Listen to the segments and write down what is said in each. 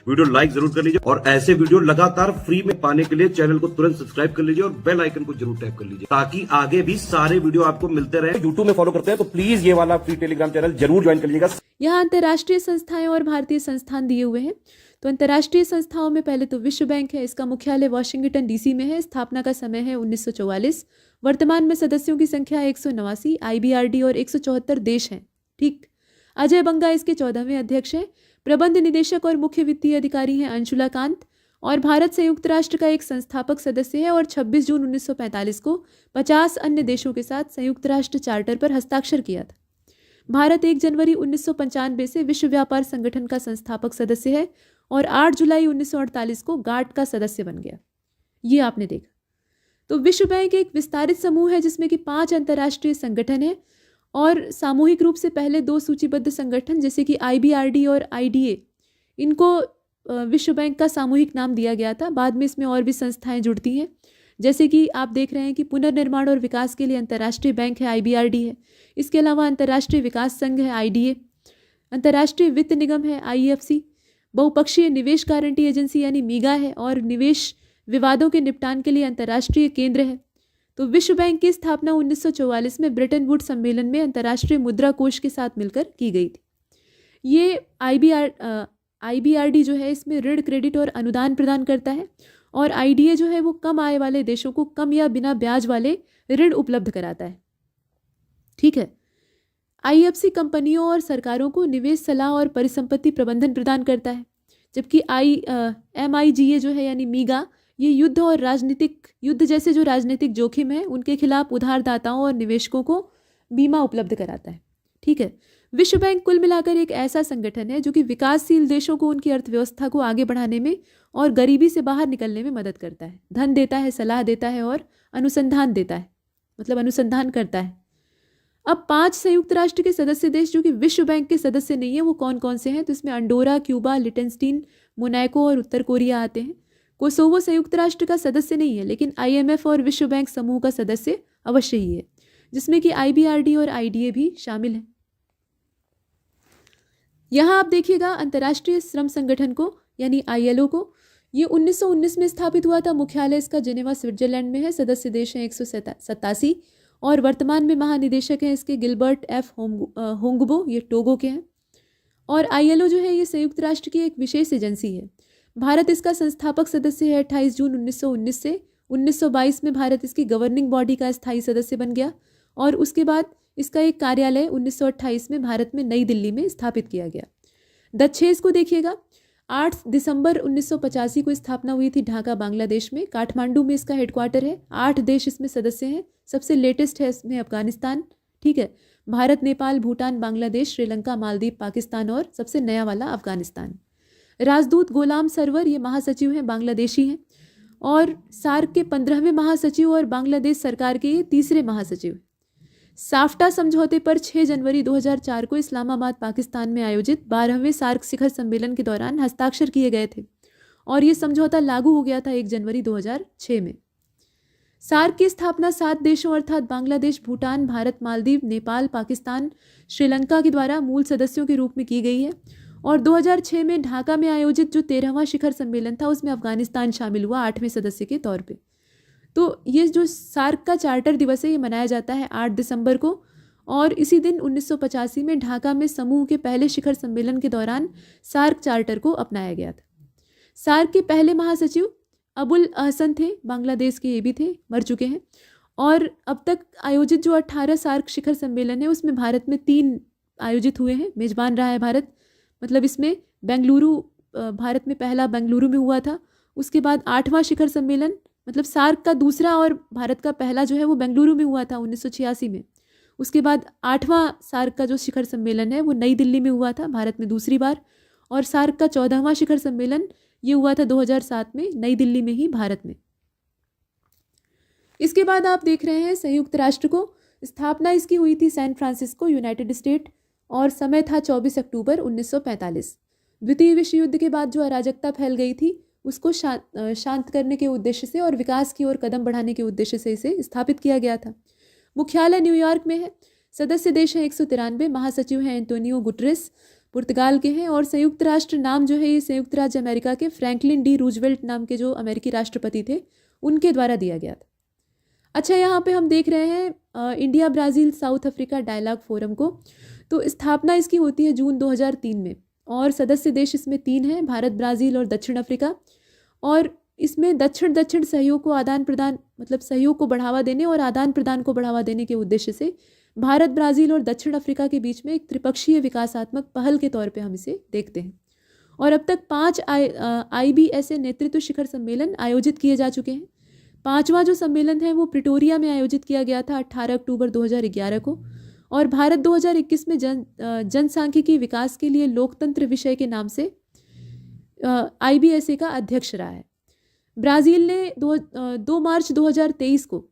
Video like जरूर कर लीजिए और ऐसे वीडियो लगातार फ्री में पाने के लिए चैनल को तुरंत सब्सक्राइब कर लीजिए और बेल आइकन को जरूर टैप कर लीजिए ताकि आगे भी सारे वीडियो आपको मिलते रहे। यूट्यूब में फॉलो करते हैं तो प्लीज ये वाला फ्री टेलीग्राम चैनल जरूर ज्वाइन कर लीजिएगा। यहाँ अंतर्राष्ट्रीय संस्थाएं और भारतीय संस्थान दिए हुए हैं। तो अंतर्राष्ट्रीय संस्थाओं में पहले तो विश्व बैंक है, इसका मुख्यालय वाशिंगटन डीसी में है। स्थापना का समय है 1944। वर्तमान में सदस्यों की संख्या 189, IBRD और 174 देश हैं। ठीक। अजय बंगा इसके 14वें अध्यक्ष हैं। प्रबंध निदेशक और मुख्य वित्तीय अधिकारी हैं अंशुला कांत। और भारत संयुक्त राष्ट्र का एक संस्थापक सदस्य है और 26 जून 1945 को 50 अन्य देशों के साथ संयुक्त राष्ट्र चार्टर पर हस्ताक्षर किया था। भारत 1 जनवरी 1995 से विश्व व्यापार संगठन का संस्थापक सदस्य है और 8 जुलाई 1948 को गार्ड का सदस्य बन गया। ये आपने देखा। तो विश्व बैंक एक विस्तारित समूह है जिसमें कि 5 अंतर्राष्ट्रीय संगठन है और सामूहिक रूप से पहले 2 सूचीबद्ध संगठन जैसे कि IBRD और IDA, इनको विश्व बैंक का सामूहिक नाम दिया गया था। बाद में इसमें और भी संस्थाएं जुड़ती हैं, जैसे कि आप देख रहे हैं कि पुनर्निर्माण और विकास के लिए अंतर्राष्ट्रीय बैंक है, IBRD है। इसके अलावा अंतर्राष्ट्रीय विकास संघ है, IDA। अंतर्राष्ट्रीय वित्त निगम है, IFC। बहुपक्षीय निवेश गारंटी एजेंसी यानी मीगा है और निवेश विवादों के निपटान के लिए अंतर्राष्ट्रीय केंद्र है। तो विश्व बैंक की स्थापना 1944 में ब्रेटन वुड सम्मेलन में अंतर्राष्ट्रीय मुद्रा कोष के साथ मिलकर की गई थी। ये IBRD जो है इसमें ऋण, क्रेडिट और अनुदान प्रदान करता है और IDA जो है वो कम आय वाले देशों को कम या बिना ब्याज वाले ऋण उपलब्ध कराता है। ठीक है। IFC कंपनियों और सरकारों को निवेश सलाह और परिसंपत्ति प्रबंधन प्रदान करता है, जबकि MIGA जो है यानी मीगा, ये युद्ध जैसे जो राजनीतिक जोखिम है उनके खिलाफ उधारदाताओं और निवेशकों को बीमा उपलब्ध कराता है। ठीक है। विश्व बैंक कुल मिलाकर एक ऐसा संगठन है जो कि विकासशील देशों को उनकी अर्थव्यवस्था को आगे बढ़ाने में और गरीबी से बाहर निकलने में मदद करता है। धन देता है, सलाह देता है और अनुसंधान देता है, मतलब अनुसंधान करता है। अब 5 संयुक्त राष्ट्र के सदस्य देश जो कि विश्व बैंक के सदस्य नहीं है वो कौन कौन से हैं? तो इसमें अंडोरा, क्यूबा, लिटेनस्टीन, मोनाको और उत्तर कोरिया आते हैं। कोसोवो संयुक्त राष्ट्र का सदस्य नहीं है लेकिन IMF और विश्व बैंक समूह का सदस्य अवश्य ही है, जिसमें कि IBRD और IDA भी शामिल है। यहाँ आप देखिएगा अंतर्राष्ट्रीय श्रम संगठन को यानी ILO को। ये 1919 में स्थापित हुआ था। मुख्यालय इसका जेनेवा स्विट्जरलैंड में है। सदस्य देश हैं 187 और वर्तमान में महानिदेशक हैं इसके गिलबर्ट F होंगबो, ये टोगो के हैं। और ILO जो है ये संयुक्त राष्ट्र की एक विशेष एजेंसी है। भारत इसका संस्थापक सदस्य है 28 जून 1919 से। 1922 में भारत इसकी गवर्निंग बॉडी का स्थायी सदस्य बन गया और उसके बाद इसका एक कार्यालय 1928 में भारत में नई दिल्ली में स्थापित किया गया। दक्षेस को देखिएगा। 8 दिसंबर 1985 को स्थापना हुई थी ढाका, बांग्लादेश में। काठमांडू में इसका हेडक्वार्टर है। 8 देश इसमें सदस्य हैं। सबसे लेटेस्ट है इसमें अफगानिस्तान। ठीक है। भारत, नेपाल, भूटान, बांग्लादेश, श्रीलंका, मालदीव, पाकिस्तान और सबसे नया वाला अफगानिस्तान। राजदूत गोलाम सरवर ये महासचिव हैं, बांग्लादेशी हैं। और सार्क के 15वें महासचिव और बांग्लादेश सरकार के ये 3रे महासचिव। साफ्टा समझौते पर 6 जनवरी 2004 को इस्लामाबाद, पाकिस्तान में आयोजित 12वें सार्क शिखर सम्मेलन के दौरान हस्ताक्षर किए गए थे और ये समझौता लागू हो गया था 1 जनवरी 2006 में। सार्क की स्थापना 7 देशों अर्थात बांग्लादेश, भूटान, भारत, मालदीव, नेपाल, पाकिस्तान, श्रीलंका के द्वारा मूल सदस्यों के रूप में की गई है। और 2006 में ढाका में आयोजित जो 13वां शिखर सम्मेलन था उसमें अफगानिस्तान शामिल हुआ 8वें सदस्य के तौर पे। तो ये जो सार्क का चार्टर दिवस है ये मनाया जाता है 8 दिसंबर को और इसी दिन 1985 में ढाका में समूह के पहले शिखर सम्मेलन के दौरान सार्क चार्टर को अपनाया गया था। सार्क के पहले महासचिव अबुल अहसन थे, बांग्लादेश के ये भी थे, मर चुके हैं। और अब तक आयोजित जो 18 सार्क शिखर सम्मेलन है उसमें भारत में 3 आयोजित हुए हैं। मेजबान रहा है भारत, मतलब इसमें बेंगलुरु, भारत में पहला बेंगलुरु में हुआ था। उसके बाद 8वां शिखर सम्मेलन, मतलब सार्क का दूसरा और भारत का पहला जो है वो बेंगलुरु में हुआ था 1986 में। उसके बाद 8वां सार्क का जो शिखर सम्मेलन है वो नई दिल्ली में हुआ था, भारत में दूसरी बार। और सार्क का 14वां शिखर सम्मेलन ये हुआ था 2007 में नई दिल्ली में ही, भारत में। इसके बाद आप देख रहे हैं संयुक्त राष्ट्र को। स्थापना इसकी हुई थी सैन फ्रांसिस्को, यूनाइटेड स्टेट और समय था 24 अक्टूबर 1945। द्वितीय विश्व युद्ध के बाद जो अराजकता फैल गई थी उसको शांत करने के उद्देश्य से और विकास की ओर कदम बढ़ाने के उद्देश्य से इसे स्थापित किया गया था। मुख्यालय न्यूयॉर्क में है। सदस्य देश हैं 193, महासचिव हैं एंटोनियो गुटरेस। पुर्तगाल के हैं। और संयुक्त राष्ट्र नाम जो है ये संयुक्त राज्य अमेरिका के फ्रैंकलिन डी रूजवेल्ट नाम के जो अमेरिकी राष्ट्रपति थे उनके द्वारा दिया गया था। अच्छा, यहाँ पे हम देख रहे हैं India Brazil South Africa dialogue forum को। तो स्थापना इसकी होती है जून 2003 में और सदस्य देश इसमें 3 हैं, भारत, ब्राज़ील और दक्षिण अफ्रीका। और इसमें दक्षिण दक्षिण सहयोग को आदान प्रदान मतलब सहयोग को बढ़ावा देने और आदान प्रदान को बढ़ावा देने के उद्देश्य से भारत, ब्राज़ील और दक्षिण अफ्रीका के बीच में एक त्रिपक्षीय विकासात्मक पहल के तौर पे हम इसे देखते हैं। और अब तक 5 IBSA नेतृत्व शिखर सम्मेलन आयोजित किए जा चुके हैं। 5वां जो सम्मेलन है वो प्रिटोरिया में आयोजित किया गया था 18 अक्टूबर 2011 को। और भारत 2021 में जनसांख्यिकी विकास के लिए लोकतंत्र विषय के नाम से IBSA का अध्यक्ष रहा है। ब्राज़ील ने 2 मार्च 2023 को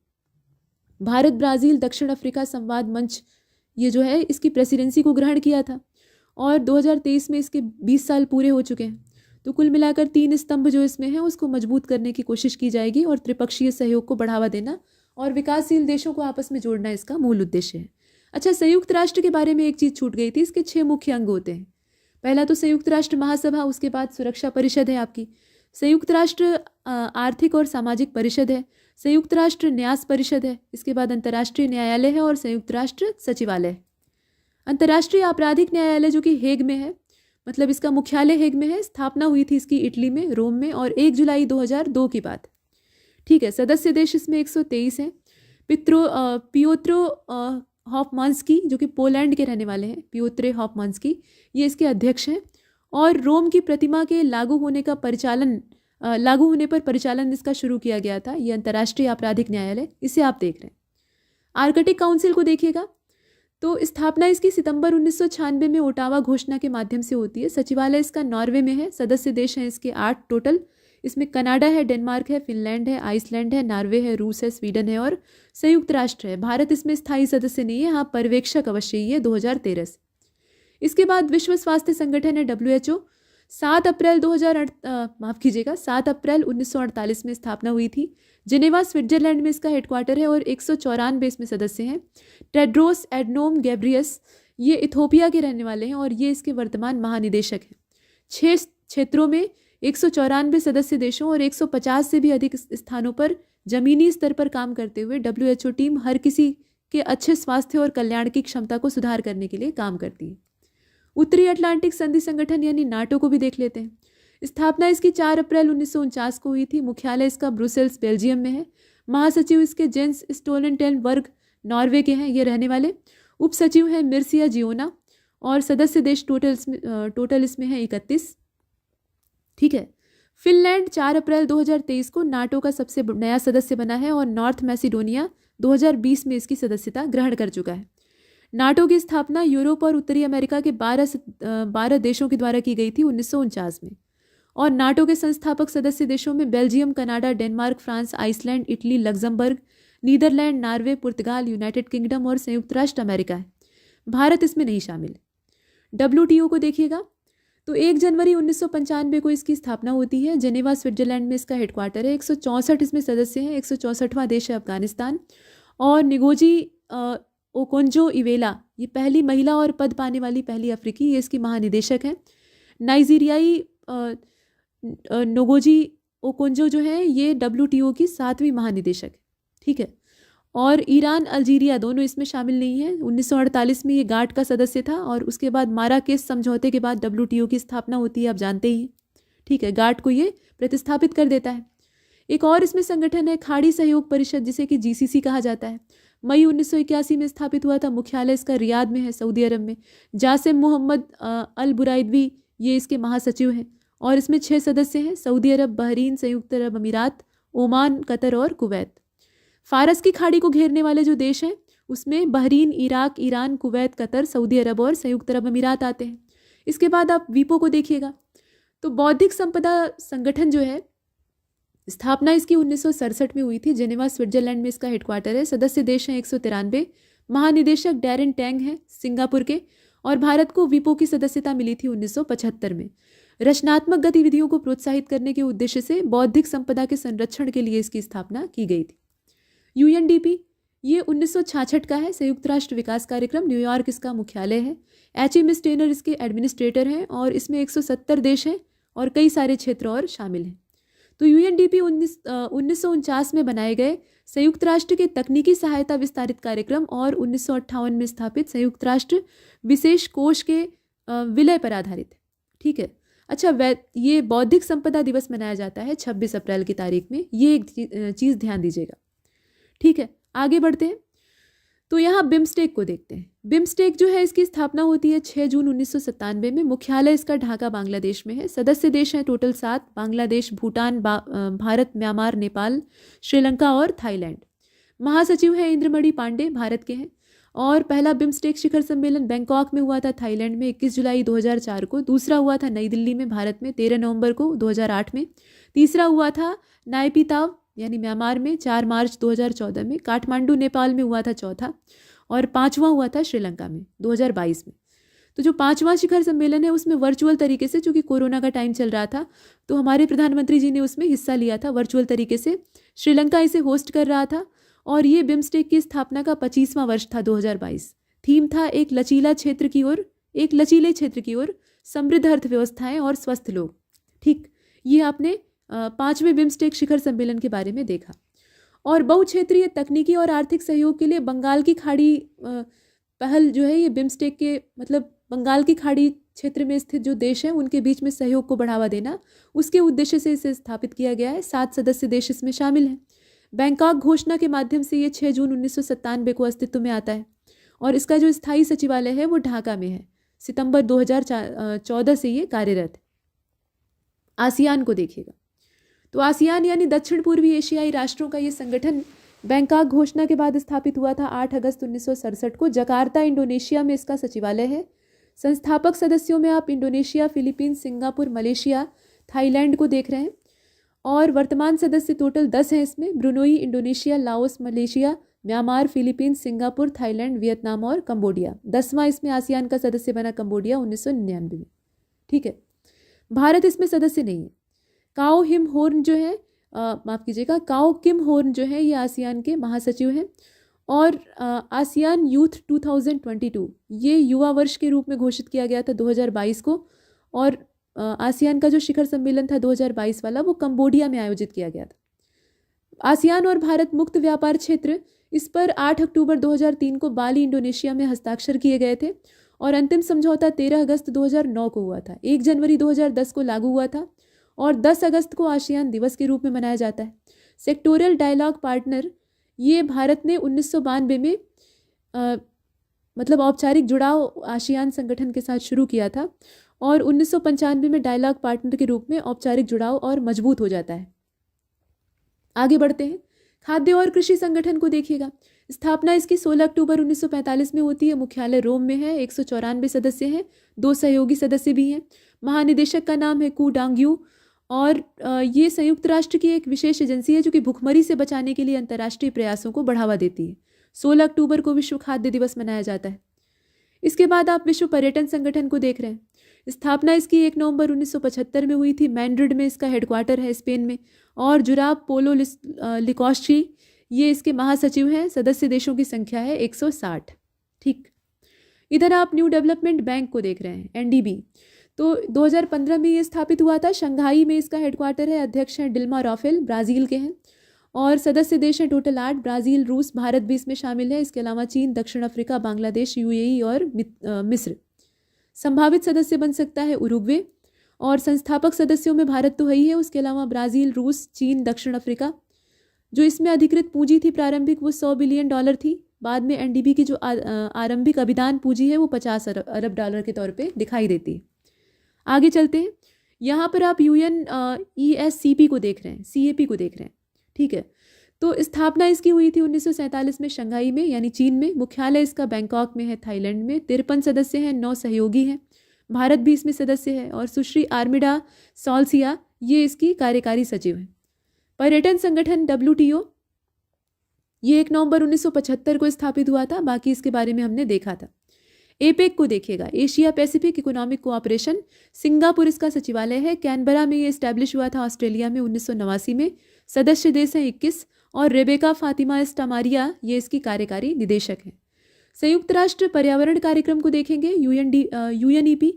भारत ब्राज़ील दक्षिण अफ्रीका संवाद मंच ये जो है इसकी प्रेसिडेंसी को ग्रहण किया था और 2023 में इसके 20 साल पूरे हो चुके हैं। तो कुल मिलाकर 3 स्तंभ जो इसमें हैं उसको मजबूत करने की कोशिश की जाएगी और त्रिपक्षीय सहयोग को बढ़ावा देना और विकासशील देशों को आपस में जोड़ना इसका मूल उद्देश्य है। अच्छा, संयुक्त राष्ट्र के बारे में एक चीज़ छूट गई थी। इसके 6 मुख्य अंग होते हैं। पहला तो संयुक्त राष्ट्र महासभा, उसके बाद सुरक्षा परिषद है आपकी, संयुक्त राष्ट्र आर्थिक और सामाजिक परिषद है, संयुक्त राष्ट्र न्यास परिषद है, इसके बाद अंतर्राष्ट्रीय न्यायालय है और संयुक्त राष्ट्र सचिवालय। अंतर्राष्ट्रीय आपराधिक न्यायालय जो कि हेग में है, मतलब इसका मुख्यालय हेग में है, स्थापना हुई थी इसकी इटली में, रोम में, और 1 जुलाई 2002 की बात। ठीक है, सदस्य देश इसमें 123 हैं। पियोत्रो हॉफमांस्की जो कि पोलैंड के रहने वाले हैं, पियोत्रे हॉफमांस्की, ये इसके अध्यक्ष हैं। और रोम की प्रतिमा के लागू होने पर परिचालन इसका शुरू किया गया था। ये अंतर्राष्ट्रीय आपराधिक न्यायालय, इसे आप देख रहे हैं। आर्कटिक काउंसिल को देखिएगा तो स्थापना इसकी सितंबर 1996 में ओटावा घोषणा के माध्यम से होती है। सचिवालय इसका नॉर्वे में है। सदस्य देश हैं इसके 8 टोटल। इसमें कनाडा है, डेनमार्क है, फिनलैंड है, आइसलैंड है, नॉर्वे है, रूस है, स्वीडन है और संयुक्त राष्ट्र है। भारत इसमें स्थायी सदस्य नहीं है, हाँ पर्यवेक्षक अवश्य ही है 2013 से। इसके बाद विश्व स्वास्थ्य संगठन है WHO। 7 अप्रैल 1948 में स्थापना हुई थी। जिनेवा स्विट्जरलैंड में इसका हेडक्वार्टर है और 194 इसमें सदस्य हैं। टेड्रोस एडनोम गैब्रियस ये इथोपिया के रहने वाले हैं और ये इसके वर्तमान महानिदेशक हैं। 6 क्षेत्रों में 194 सदस्य देशों और 150 से भी अधिक स्थानों पर जमीनी स्तर पर काम करते हुए WHO टीम हर किसी के अच्छे स्वास्थ्य और कल्याण की क्षमता को सुधार करने के लिए काम करती है। उत्तरी अटलांटिक संधि संगठन यानी नाटो को भी देख लेते हैं। स्थापना इसकी 4 अप्रैल 1949 को हुई थी। मुख्यालय इसका ब्रुसेल्स बेल्जियम में है। महासचिव इसके जेंस स्टोलनटेनबर्ग नॉर्वे के हैं, ये रहने वाले। उप सचिव हैं मिर्सिया जियोना और सदस्य देश टोटल इसमें है 31। ठीक है, फिनलैंड 4 अप्रैल 2023 को नाटो का सबसे नया सदस्य बना है और नॉर्थ मैसिडोनिया 2020 में इसकी सदस्यता ग्रहण कर चुका है। नाटो की स्थापना यूरोप और उत्तरी अमेरिका के 12 देशों के द्वारा की गई थी 1949 में। और नाटो के संस्थापक सदस्य देशों में Belgium, Canada, Denmark, France, Iceland, Italy, Luxembourg, Netherlands, Norway, पुर्तगाल, यूनाइटेड किंगडम और संयुक्त राष्ट्र अमेरिका है। भारत इसमें नहीं शामिल है। WTO को देखिएगा तो 1 जनवरी 1995 को इसकी स्थापना होती है। जेनेवा स्विट्जरलैंड में इसका हेडक्वार्टर है। 164 इसमें सदस्य हैं। 164वां देश है अफगानिस्तान। और निगोजी ओकोंजो इवेला ये पहली महिला और पद पाने वाली पहली अफ्रीकी, ये इसकी महानिदेशक हैं। नाइजीरियाई नोगोजी ओकोंजो जो है ये WTO की 7वीं महानिदेशक है। ठीक है, और ईरान, अल्जीरिया दोनों इसमें शामिल नहीं है। 1948 में ये गाट का सदस्य था और उसके बाद माराकेस समझौते के बाद WTO की स्थापना होती है, आप जानते ही हैं। ठीक है, गाट को ये प्रतिस्थापित कर देता है। एक और इसमें संगठन है खाड़ी सहयोग परिषद, जिसे कि GCC कहा जाता है। मई 1981 में स्थापित हुआ था। मुख्यालय इसका रियाद में है, सऊदी अरब में। जासिम मोहम्मद अल बुराइदवी ये इसके महासचिव हैं और इसमें 6 सदस्य हैं, सऊदी अरब, बहरीन, संयुक्त अरब अमीरात, ओमान, कतर और कुवैत। फारस की खाड़ी को घेरने वाले जो देश हैं उसमें Bahrain, Iraq, Iran, Kuwait, Qatar, Saudi Arab और संयुक्त अरब अमीरात आते हैं। इसके बाद आप वीपो को देखिएगा तो बौद्धिक संपदा संगठन जो है, स्थापना इसकी 1967 में हुई थी। जेनेवा स्विट्जरलैंड में इसका हेडक्वार्टर है। सदस्य देश हैं 193। महानिदेशक डैरेन टैंग हैं सिंगापुर के। और भारत को वीपो की सदस्यता मिली थी 1975 में। रचनात्मक गतिविधियों को प्रोत्साहित करने के उद्देश्य से बौद्धिक संपदा के संरक्षण के लिए इसकी स्थापना की गई थी। UNDP ये 1966 का है। संयुक्त राष्ट्र विकास कार्यक्रम, न्यूयॉर्क इसका मुख्यालय है। HMS स्टेनर इसके एडमिनिस्ट्रेटर हैं और इसमें 170 देश हैं और कई सारे क्षेत्र और शामिल हैं। तो UNDP 1949 में बनाए गए संयुक्त राष्ट्र के तकनीकी सहायता विस्तारित कार्यक्रम और 1958 में स्थापित संयुक्त राष्ट्र विशेष कोष के विलय पर आधारित है। ठीक है। अच्छा, ये बौद्धिक संपदा दिवस मनाया जाता है 26 अप्रैल की तारीख में। ये एक चीज़ ध्यान दीजिएगा। ठीक है, आगे बढ़ते हैं। तो यहाँ बिम्स्टेक को देखते हैं। बिम्स्टेक जो है इसकी स्थापना होती है 6 जून 1997 में। मुख्यालय इसका ढाका बांग्लादेश में है। सदस्य देश हैं टोटल 7, बांग्लादेश, भूटान, भारत, म्यांमार, नेपाल, श्रीलंका और थाईलैंड। महासचिव हैं इंद्रमणि पांडे, भारत के हैं। और पहला बिम्स्टेक शिखर सम्मेलन बैंकॉक में हुआ था थाईलैंड में 21 जुलाई 2004 को। दूसरा हुआ था नई दिल्ली में भारत में 13 नवंबर को 2008 में। तीसरा हुआ था नायपीताव यानी म्यांमार में 4 मार्च 2014 में। काठमांडू नेपाल में हुआ था चौथा। और 5वां हुआ था श्रीलंका में 2022 में। तो जो 5वां शिखर सम्मेलन है उसमें वर्चुअल तरीके से, चूँकि कोरोना का टाइम चल रहा था तो हमारे प्रधानमंत्री जी ने उसमें हिस्सा लिया था वर्चुअल तरीके से। श्रीलंका इसे होस्ट कर रहा था और ये बिम्स्टेक की स्थापना का 25वां वर्ष था 2022। थीम था एक लचीले क्षेत्र की ओर, समृद्ध अर्थव्यवस्थाएं और स्वस्थ लोग। ठीक, ये आपने 5वें बिम्स्टेक शिखर सम्मेलन के बारे में देखा। और बहुक्षेत्रीय तकनीकी और आर्थिक सहयोग के लिए बंगाल की खाड़ी पहल जो है, ये बिम्स्टेक के मतलब बंगाल की खाड़ी क्षेत्र में स्थित जो देश हैं उनके बीच में सहयोग को बढ़ावा देना, उसके उद्देश्य से इसे स्थापित किया गया है। 7 सदस्य देश इसमें शामिल हैं। बैंकॉक घोषणा के माध्यम से ये 6 जून 1997 को अस्तित्व में आता है और इसका जो स्थायी सचिवालय है वो ढाका में है। सितंबर 2014 से ये कार्यरत है। आसियान को देखिएगा। तो आसियान यानी दक्षिण पूर्वी एशियाई राष्ट्रों का ये संगठन बैंकॉक घोषणा के बाद स्थापित हुआ था 8 अगस्त 1967 को। जकार्ता, इंडोनेशिया में इसका सचिवालय है। संस्थापक सदस्यों में आप Indonesia, Philippines, Singapore, Malaysia, Thailand को देख रहे हैं। और वर्तमान सदस्य टोटल 10 हैं इसमें। Brunei, Indonesia, Laos, Malaysia, Myanmar, Philippines, Singapore, Thailand, Vietnam और कंबोडिया। 10वां इसमें आसियान का सदस्य बना कंबोडिया 1999 में। ठीक है, भारत इसमें सदस्य नहीं है। काओ किम होर्न जो है काओ किम होर्न जो है ये आसियान के महासचिव हैं। और आसियान यूथ 2022 ये युवा वर्ष के रूप में घोषित किया गया था 2022 को। और आसियान का जो शिखर सम्मेलन था 2022 वाला वो कंबोडिया में आयोजित किया गया था। आसियान और भारत मुक्त व्यापार क्षेत्र, इस पर 8 अक्टूबर 2003 को बाली, इंडोनेशिया में हस्ताक्षर किए गए थे और अंतिम समझौता 13 अगस्त 2009 को हुआ था। 1 जनवरी 2010 को लागू हुआ था और 10 अगस्त को आसियान दिवस के रूप में मनाया जाता है। सेक्टोरियल डायलॉग पार्टनर, ये भारत ने 1992 में मतलब औपचारिक जुड़ाव आसियान संगठन के साथ शुरू किया था और 1995 में डायलॉग पार्टनर के रूप में औपचारिक जुड़ाव और मजबूत हो जाता है। आगे बढ़ते हैं। खाद्य और कृषि संगठन को देखिएगा। स्थापना इसकी 16 अक्टूबर 1945 में होती है। मुख्यालय रोम में है। 194 सदस्य हैं, 2 सहयोगी सदस्य भी हैं। महानिदेशक का नाम है कू डांग्यू और ये संयुक्त राष्ट्र की एक विशेष एजेंसी है जो कि भुखमरी से बचाने के लिए अंतर्राष्ट्रीय प्रयासों को बढ़ावा देती है। 16 अक्टूबर को विश्व खाद्य दिवस मनाया जाता है। इसके बाद आप विश्व पर्यटन संगठन को देख रहे हैं। स्थापना इसकी 1 नवंबर 1975 में हुई थी। मैड्रिड में इसका हेडक्वार्टर है, स्पेन में। और जुराब पोलो लिकोस्ची ये इसके महासचिव हैं। सदस्य देशों की संख्या है 160। ठीक, इधर आप न्यू डेवलपमेंट बैंक को देख रहे हैं, NDB। तो 2015 में ये स्थापित हुआ था। शंघाई में इसका हेडक्वार्टर है। अध्यक्ष हैं डिल्मा रॉफेल, ब्राज़ील के हैं। और सदस्य देश हैं टोटल 8। ब्राज़ील, रूस, भारत भी इसमें शामिल है। इसके अलावा चीन, दक्षिण अफ्रीका, बांग्लादेश, UAE और मिस्र। संभावित सदस्य बन सकता है उरुग्वे। और संस्थापक सदस्यों में भारत तो है ही है, उसके अलावा ब्राज़ील, रूस, चीन, दक्षिण अफ्रीका। जो इसमें अधिकृत पूंजी थी प्रारंभिक वो $100 बिलियन थी। बाद में NDB की जो आरंभिक अभिदान पूंजी है वो 50 अरब डॉलर के तौर पे दिखाई देती है। आगे चलते हैं। यहाँ पर आप UNESCP को देख रहे हैं, CAP को देख रहे हैं। ठीक है, तो स्थापना इसकी हुई थी 1947 में शंघाई में यानी चीन में। मुख्यालय इसका बैंकॉक में है, थाईलैंड में। 53 सदस्य हैं, 9 सहयोगी हैं। भारत भी इसमें सदस्य है। और सुश्री आर्मिडा सॉल्सिया ये इसकी कार्यकारी सचिव हैं। पर्यटन संगठन WTO ये 1 नवंबर 1975 को स्थापित हुआ था। बाकी इसके बारे में हमने देखा था। APEC को देखिएगा, Asia Pacific economic cooperation. Singapore इसका सचिवालय है। कैनबरा में ये इस्टेब्लिश हुआ था ऑस्ट्रेलिया में 1989 में। सदस्य देश हैं 21 और रेबेका फातिमा एस्टामारिया ये इसकी कार्यकारी निदेशक हैं। संयुक्त राष्ट्र पर्यावरण कार्यक्रम को देखेंगे, यूएनईपी।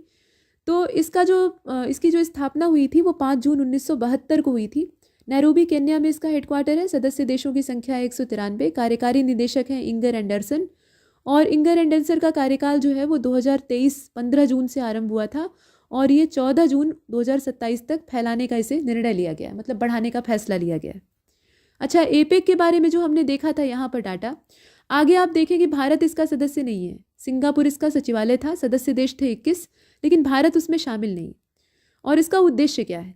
तो इसकी जो स्थापना हुई थी वो 5 जून 1972 को हुई थी। नैरोबी केन्या में इसका हेडक्वार्टर है। सदस्य देशों की संख्या 193। कार्यकारी निदेशक हैं इंगर एंडरसन। और इंगर एंडरसन का कार्यकाल जो है वो 2023 15 जून से आरंभ हुआ था और ये 14 जून 2027 तक फैलाने का इसे निर्णय लिया गया, मतलब बढ़ाने का फैसला लिया गया है। अच्छा, एपेक के बारे में जो हमने देखा था यहाँ पर डाटा, आगे आप देखें कि भारत इसका सदस्य नहीं है। सिंगापुर इसका सचिवालय था, सदस्य देश थे 21, लेकिन भारत उसमें शामिल नहीं। और इसका उद्देश्य क्या है?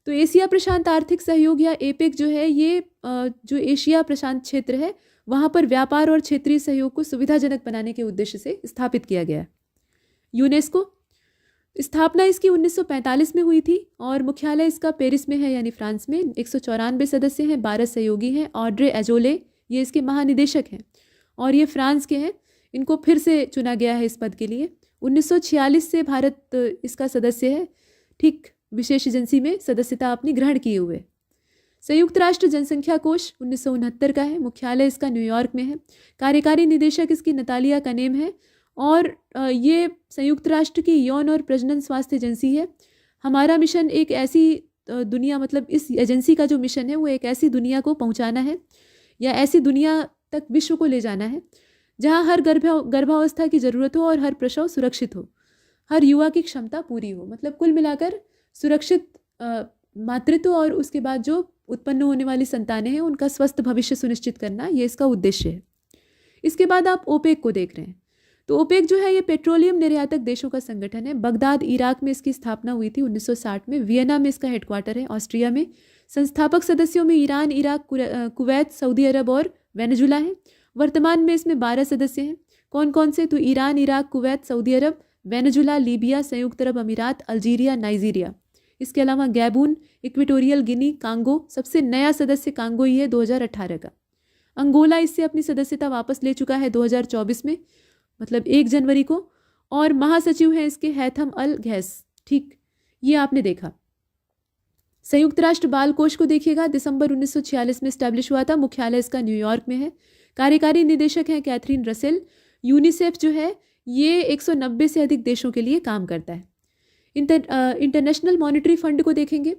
तो एशिया प्रशांत आर्थिक सहयोग या एपेक जो है ये जो एशिया प्रशांत क्षेत्र है वहाँ पर व्यापार और क्षेत्रीय सहयोग को सुविधाजनक बनाने के उद्देश्य से स्थापित किया गया है। यूनेस्को, स्थापना इसकी 1945 में हुई थी और मुख्यालय इसका पेरिस में है यानी फ्रांस में। 194 सदस्य हैं, 12 सहयोगी हैं। ऑड्रे एजोले ये इसके महानिदेशक हैं और ये फ्रांस के हैं। इनको फिर से चुना गया है इस पद के लिए। 1946 से भारत इसका सदस्य है, ठीक विशेष एजेंसी में सदस्यता अपनी ग्रहण किए हुए। संयुक्त राष्ट्र जनसंख्या कोष 1969 का है, मुख्यालय इसका न्यूयॉर्क में है। कार्यकारी निदेशक इसकी नतालिया कनेम है और ये संयुक्त राष्ट्र की यौन और प्रजनन स्वास्थ्य एजेंसी है। हमारा मिशन एक ऐसी दुनिया, मतलब इस एजेंसी का जो मिशन है वो एक ऐसी दुनिया को पहुंचाना है या ऐसी दुनिया तक विश्व को ले जाना है जहां हर गर्भावस्था की ज़रूरत हो और हर प्रसव सुरक्षित हो, हर युवा की क्षमता पूरी हो। मतलब कुल मिलाकर सुरक्षित मातृत्व और उसके बाद जो उत्पन्न होने वाली संतानें हैं उनका स्वस्थ भविष्य सुनिश्चित करना, ये इसका उद्देश्य है। इसके बाद आप ओपेक को देख रहे हैं। तो ओपेक जो है ये पेट्रोलियम निर्यातक देशों का संगठन है। बगदाद इराक में इसकी स्थापना हुई थी 1960 में। वियना में इसका हेडक्वार्टर है, ऑस्ट्रिया में। संस्थापक सदस्यों में Iran, Iraq, Kuwait, Saudi Arab और वेनेजुला है। वर्तमान में इसमें 12 सदस्य हैं। कौन कौन से? तो ईरान, इराक, कुवैत, सऊदी अरब, वेनेजुला, लीबिया, संयुक्त अरब अमीरात, अल्जीरिया, नाइजीरिया। इसके अलावा गैबून, इक्वेटोरियल गिनी, कांगो। सबसे नया सदस्य कांगो ही है 2018 का। अंगोला इससे अपनी सदस्यता वापस ले चुका है 2024 में, मतलब 1 जनवरी को। और महासचिव हैं इसके हैथम अल घैस। ठीक, ये आपने देखा। संयुक्त राष्ट्र बाल कोष को देखिएगा, दिसंबर 1946 में स्टैब्लिश हुआ था। मुख्यालय इसका न्यूयॉर्क में है। कार्यकारी निदेशक हैं कैथरीन रसेल। यूनिसेफ जो है ये 190 से अधिक देशों के लिए काम करता है। इंटरनेशनल मॉनिटरी फंड को देखेंगे,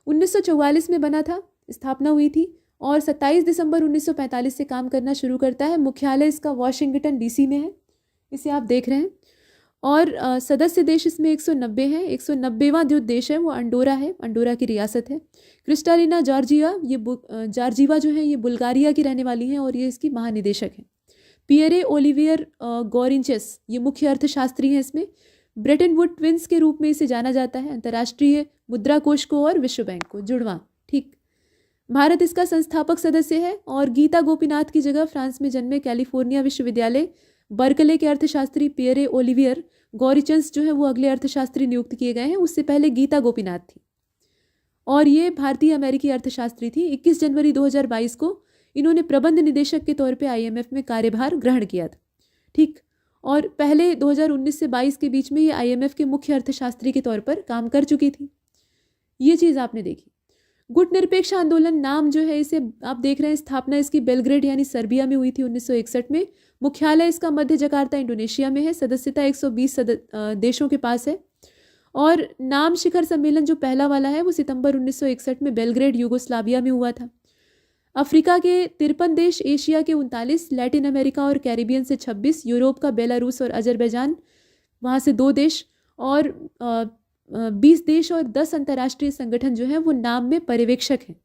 1944 में बना था, स्थापना हुई थी और 27 दिसंबर 1945 से काम करना शुरू करता है। मुख्यालय इसका वॉशिंगटन डीसी में है, इसे आप देख रहे हैं। और सदस्य देश इसमें 190 हैं। 190वां जो देश है वो अंडोरा है, अंडोरा की रियासत है। क्रिस्टालिना जॉर्जिवा जो है ये बुल्गारिया की रहने वाली हैं और ये इसकी महानिदेशक हैं। पियरे ओलिवियर गोरिंचेस ये मुख्य अर्थशास्त्री हैं इसमें। ब्रेटन वुड ट्विंस के रूप में इसे जाना जाता है। अंतर्राष्ट्रीय मुद्रा कोष को और विश्व बैंक को, जुड़वा। ठीक, भारत इसका संस्थापक सदस्य है। और गीता गोपीनाथ की जगह फ्रांस में जन्मे कैलिफोर्निया विश्वविद्यालय बर्कले के अर्थशास्त्री पियरे ओलिवियर गॉरिचंस जो है वो अगले अर्थशास्त्री नियुक्त किए गए हैं। उससे पहले गीता गोपीनाथ थी और ये भारतीय अमेरिकी अर्थशास्त्री थी। 21 जनवरी 2022 को इन्होंने प्रबंध निदेशक के तौर पे IMF में कार्यभार ग्रहण किया था। ठीक, और पहले 2019 से 22 के बीच में ये IMF के मुख्य अर्थशास्त्री के तौर पर काम कर चुकी थी। ये चीज़ आपने देखी। गुट निरपेक्ष आंदोलन नाम जो है इसे आप देख रहे हैं, स्थापना इसकी बेलग्रेड यानी सर्बिया में हुई थी 1961 में। मुख्यालय इसका मध्य जकार्ता इंडोनेशिया में है। सदस्यता 120 देशों के पास है। और नाम शिखर सम्मेलन जो पहला वाला है वो सितंबर 1961 में बेलग्रेड यूगोस्लाविया में हुआ था। अफ्रीका के 53 देश, एशिया के 39, लैटिन अमेरिका और कैरिबियन से 26, यूरोप का बेलारूस और अजरबैजान वहाँ से 2 देश और 20 देश और 10 अंतर्राष्ट्रीय संगठन जो हैं वो नाम में पर्यवेक्षक हैं।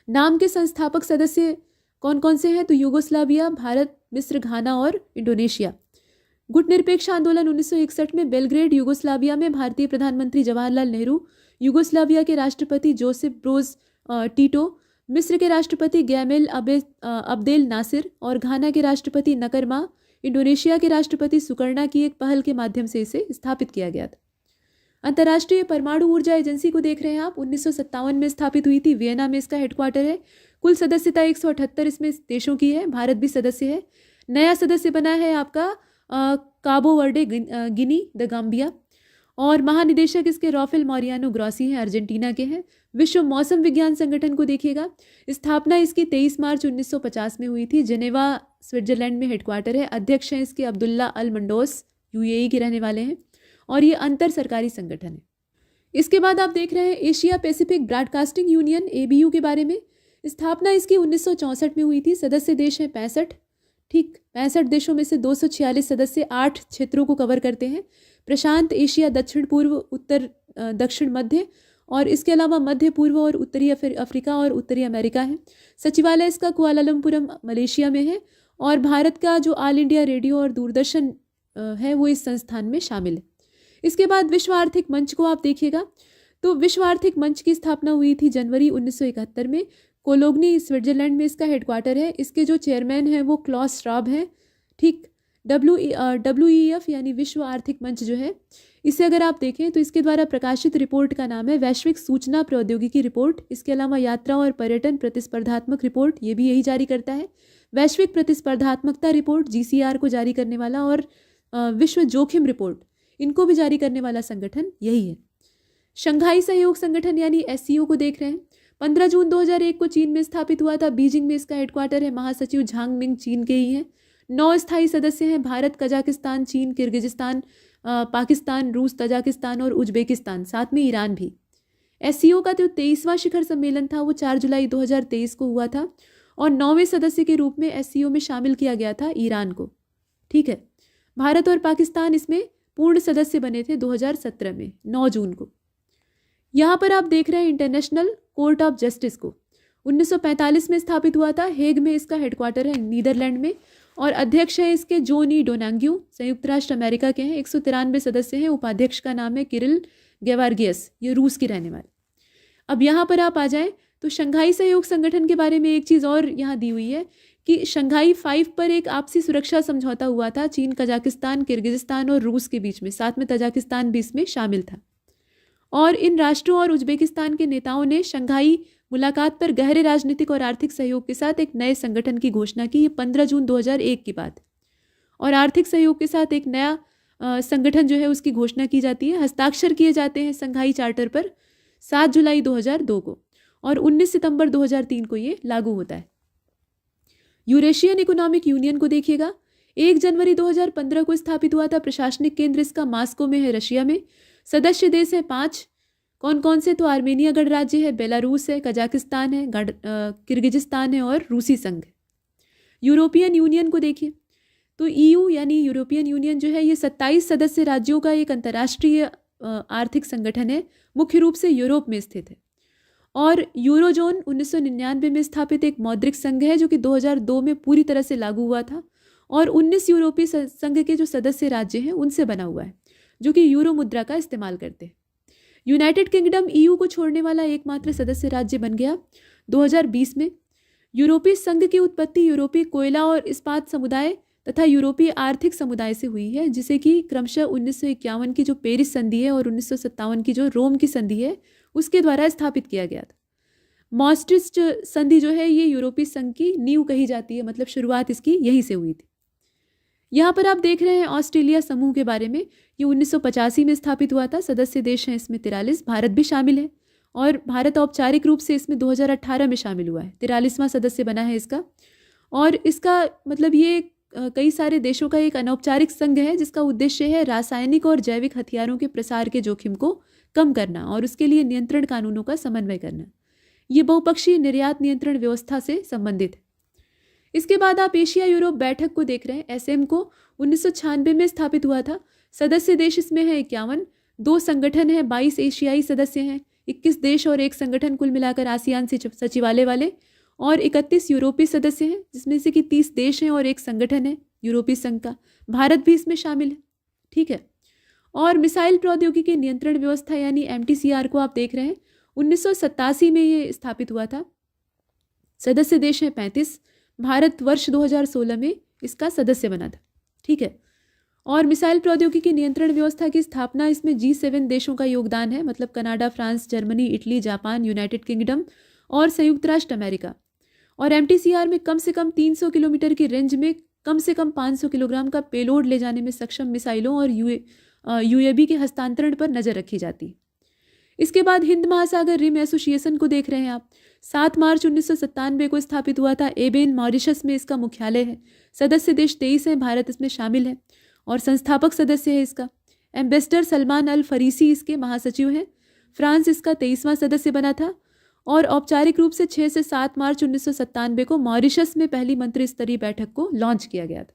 नाम के संस्थापक सदस्य कौन कौन से हैं? तो यूगोस्लाविया, भारत, मिस्र, घाना और इंडोनेशिया। गुट निरपेक्ष आंदोलन 1961 में बेलग्रेड यूगोस्लाविया में भारतीय प्रधानमंत्री जवाहरलाल नेहरू, यूगोस्लाविया के राष्ट्रपति जोसेफ ब्रोज टीटो, मिस्र के राष्ट्रपति गैमेल अब्देल नासिर और घाना के राष्ट्रपति नकरमा, इंडोनेशिया के राष्ट्रपति सुकर्णा की एक पहल के माध्यम से इसे स्थापित किया गया था। अंतर्राष्ट्रीय परमाणु ऊर्जा एजेंसी को देख रहे हैं आप, 1957 में स्थापित हुई थी। वियना में इसका हेडक्वार्टर है। कुल सदस्यता 178 इसमें देशों की है। भारत भी सदस्य है। नया सदस्य बना है आपका काबो वर्डे गिनी, द गाम्बिया। और महानिदेशक इसके राफेल मॉरियानो ग्रॉसी हैं, अर्जेंटीना के हैं। विश्व मौसम विज्ञान संगठन को देखिएगा, स्थापना इसकी 23 मार्च 1950 में हुई थी। जेनेवा स्विट्जरलैंड में हेडक्वार्टर है। अध्यक्ष हैं इसके अब्दुल्ला अल मंडोस, यूएई के रहने वाले हैं, और ये अंतर सरकारी संगठन है। इसके बाद आप देख रहे हैं Asia Pacific broadcasting union, ABU के बारे में। स्थापना इसकी 1964 में हुई थी। सदस्य देश हैं 65, ठीक 65 देशों में से 246 सदस्य 8 क्षेत्रों को कवर करते हैं। प्रशांत एशिया, दक्षिण पूर्व, उत्तर दक्षिण मध्य, और इसके अलावा मध्य पूर्व और उत्तरी अफ्रीका और उत्तरी अमेरिका है। सचिवालय इसका कुआलालंपुरम मलेशिया में है, और भारत का जो ऑल इंडिया रेडियो और दूरदर्शन है वो इस संस्थान में शामिल है। इसके बाद विश्व आर्थिक मंच को आप देखिएगा, तो विश्व आर्थिक मंच की स्थापना हुई थी जनवरी 1971 में। कोलोग्नी स्विट्जरलैंड में इसका हेडक्वार्टर है। इसके जो चेयरमैन हैं वो क्लॉस श्वाब हैं, ठीक। WEF यानी विश्व आर्थिक मंच जो है, इसे अगर आप देखें तो इसके द्वारा प्रकाशित रिपोर्ट का नाम है वैश्विक सूचना प्रौद्योगिकी रिपोर्ट। इसके अलावा यात्रा और पर्यटन प्रतिस्पर्धात्मक रिपोर्ट, ये भी यही जारी करता है। वैश्विक प्रतिस्पर्धात्मकता रिपोर्ट GCR को जारी करने वाला, और विश्व जोखिम रिपोर्ट, इनको भी जारी करने वाला संगठन यही है। शंघाई सहयोग संगठन यानी SCO को देख रहे हैं। 15 जून 2001 को चीन में स्थापित हुआ था। बीजिंग में इसका हेडक्वार्टर है। महासचिव झांग मिंग चीन के ही हैं। 9 स्थायी सदस्य हैं, भारत, कजाकिस्तान, चीन, किर्गिजिस्तान, पाकिस्तान, रूस, तजाकिस्तान और उज्बेकिस्तान, साथ में ईरान भी। SCO का जो 23वां शिखर सम्मेलन था वो 4 जुलाई 2023 को हुआ था, और 9वें सदस्य के रूप में SCO में शामिल किया गया था ईरान को, ठीक है। भारत और पाकिस्तान इसमें पूर्ण सदस्य बने थे 2017 में 9 जून को। यहाँ पर आप देख रहे हैं इंटरनेशनल कोर्ट ऑफ जस्टिस को 1945 में स्थापित हुआ था। हेग में इसका हेडक्वार्टर है, नीदरलैंड में, और अध्यक्ष हैं इसके जोनी डोनांग्यू, संयुक्त राष्ट्र अमेरिका के हैं। 193 सदस्य हैं। उपाध्यक्ष का नाम है किरिल गेवार्गियस, ये रूस के रहने वाले। अब यहाँ पर आप आ जाएं तो शंघाई सहयोग संगठन के बारे में एक चीज़ और यहाँ दी हुई है कि शंघाई 5 पर एक आपसी सुरक्षा समझौता हुआ था चीन, कजाकिस्तान, किर्गिजिस्तान और रूस के बीच में, साथ में तजाकिस्तान भी इसमें शामिल था। और इन राष्ट्रों और उज्बेकिस्तान के नेताओं ने शंघाई मुलाकात पर गहरे राजनीतिक और आर्थिक सहयोग के साथ एक नए संगठन की घोषणा की। ये 15 जून 2001 की बात है। और आर्थिक सहयोग के साथ एक नया संगठन जो है उसकी घोषणा की जाती है। हस्ताक्षर किए जाते हैं शंघाई चार्टर पर 7 जुलाई 2002 को, और 19 सितंबर 2003 को ये लागू होता है। यूरेशियन इकोनॉमिक यूनियन को देखिएगा, 1 जनवरी 2015 को स्थापित हुआ था। प्रशासनिक केंद्र इसका मास्को में है, रशिया में। सदस्य देश हैं 5। कौन कौन से? तो आर्मेनिया गणराज्य है, बेलारूस है, कजाकिस्तान है, किर्गिजिस्तान है और रूसी संघ है। यूरोपियन यूनियन को देखिए तो EU यानी यूरोपियन यूनियन जो है ये 27 सदस्य राज्यों का एक अंतर्राष्ट्रीय आर्थिक संगठन है, मुख्य रूप से यूरोप में स्थित है। और यूरोजोन 1999 में स्थापित एक मौद्रिक संघ है जो कि 2002 में पूरी तरह से लागू हुआ था, और 19 यूरोपीय संघ के जो सदस्य राज्य हैं उनसे बना हुआ है, जो कि यूरो मुद्रा का इस्तेमाल करते हैं। यूनाइटेड किंगडम EU को छोड़ने वाला एकमात्र सदस्य राज्य बन गया 2020 में। यूरोपीय संघ की उत्पत्ति यूरोपीय कोयला और इस्पात समुदाय तथा यूरोपीय आर्थिक समुदाय से हुई है, जिसे कि क्रमशः 1951 की जो पेरिस संधि है और 1957 की जो रोम की संधि है उसके द्वारा स्थापित किया गया था। maastricht संधि जो है ये यूरोपीय संघ की नींव कही जाती है, मतलब शुरुआत इसकी यहीं से हुई थी। यहाँ पर आप देख रहे हैं ऑस्ट्रेलिया समूह के बारे में। ये 1985 में स्थापित हुआ था। सदस्य देश हैं इसमें 43, भारत भी शामिल है, और भारत औपचारिक रूप से इसमें 2018 में शामिल हुआ है, 43वां सदस्य बना है इसका। और इसका मतलब ये कई सारे देशों का एक अनौपचारिक संघ है जिसका उद्देश्य है रासायनिक और जैविक हथियारों के प्रसार के जोखिम को कम करना और उसके लिए नियंत्रण कानूनों का समन्वय करना। ये बहुपक्षीय निर्यात नियंत्रण व्यवस्था से संबंधित है। इसके बाद आप एशिया यूरोप बैठक को देख रहे हैं। SM को 1996 में स्थापित हुआ था। सदस्य देश इसमें है 51, 2 संगठन हैं, 22 एशियाई सदस्य हैं, 21 देश और 1 संगठन कुल मिलाकर आसियान से सचिवालय वाले, और 31 यूरोपीय सदस्य हैं जिसमें से कि 30 देश हैं और 1 संगठन है यूरोपीय संघ का। भारत भी इसमें शामिल है, ठीक है। और मिसाइल प्रौद्योगिकी नियंत्रण व्यवस्था यानी MTCR को आप देख रहे हैं। 1987 में ये स्थापित हुआ था। सदस्य देश हैं 35। भारत वर्ष 2016 में इसका सदस्य बना था, ठीक है। और मिसाइल प्रौद्योगिकी नियंत्रण व्यवस्था की स्थापना इसमें G7 देशों का योगदान है, मतलब Canada, France, Germany, Italy, Japan, United Kingdom और संयुक्त राष्ट्र अमेरिका। और MTCR में कम से कम 300 किलोमीटर की रेंज में कम से कम 500 किलोग्राम का पेलोड ले जाने में सक्षम मिसाइलों और यूएबी के हस्तांतरण पर नज़र रखी जाती। इसके बाद हिंद महासागर रिम एसोसिएशन को देख रहे हैं आप। 7 मार्च 1997 को स्थापित हुआ था। एबेन मॉरिशस में इसका मुख्यालय है। सदस्य देश 23 हैं, भारत इसमें शामिल है और संस्थापक सदस्य है इसका। एम्बेसडर सलमान अल फरीसी इसके महासचिव हैं। फ्रांस इसका 23वां सदस्य बना था और औपचारिक रूप से 6 से 7 मार्च 1997 को मॉरिशस में पहली मंत्री स्तरीय बैठक को लॉन्च किया गया था।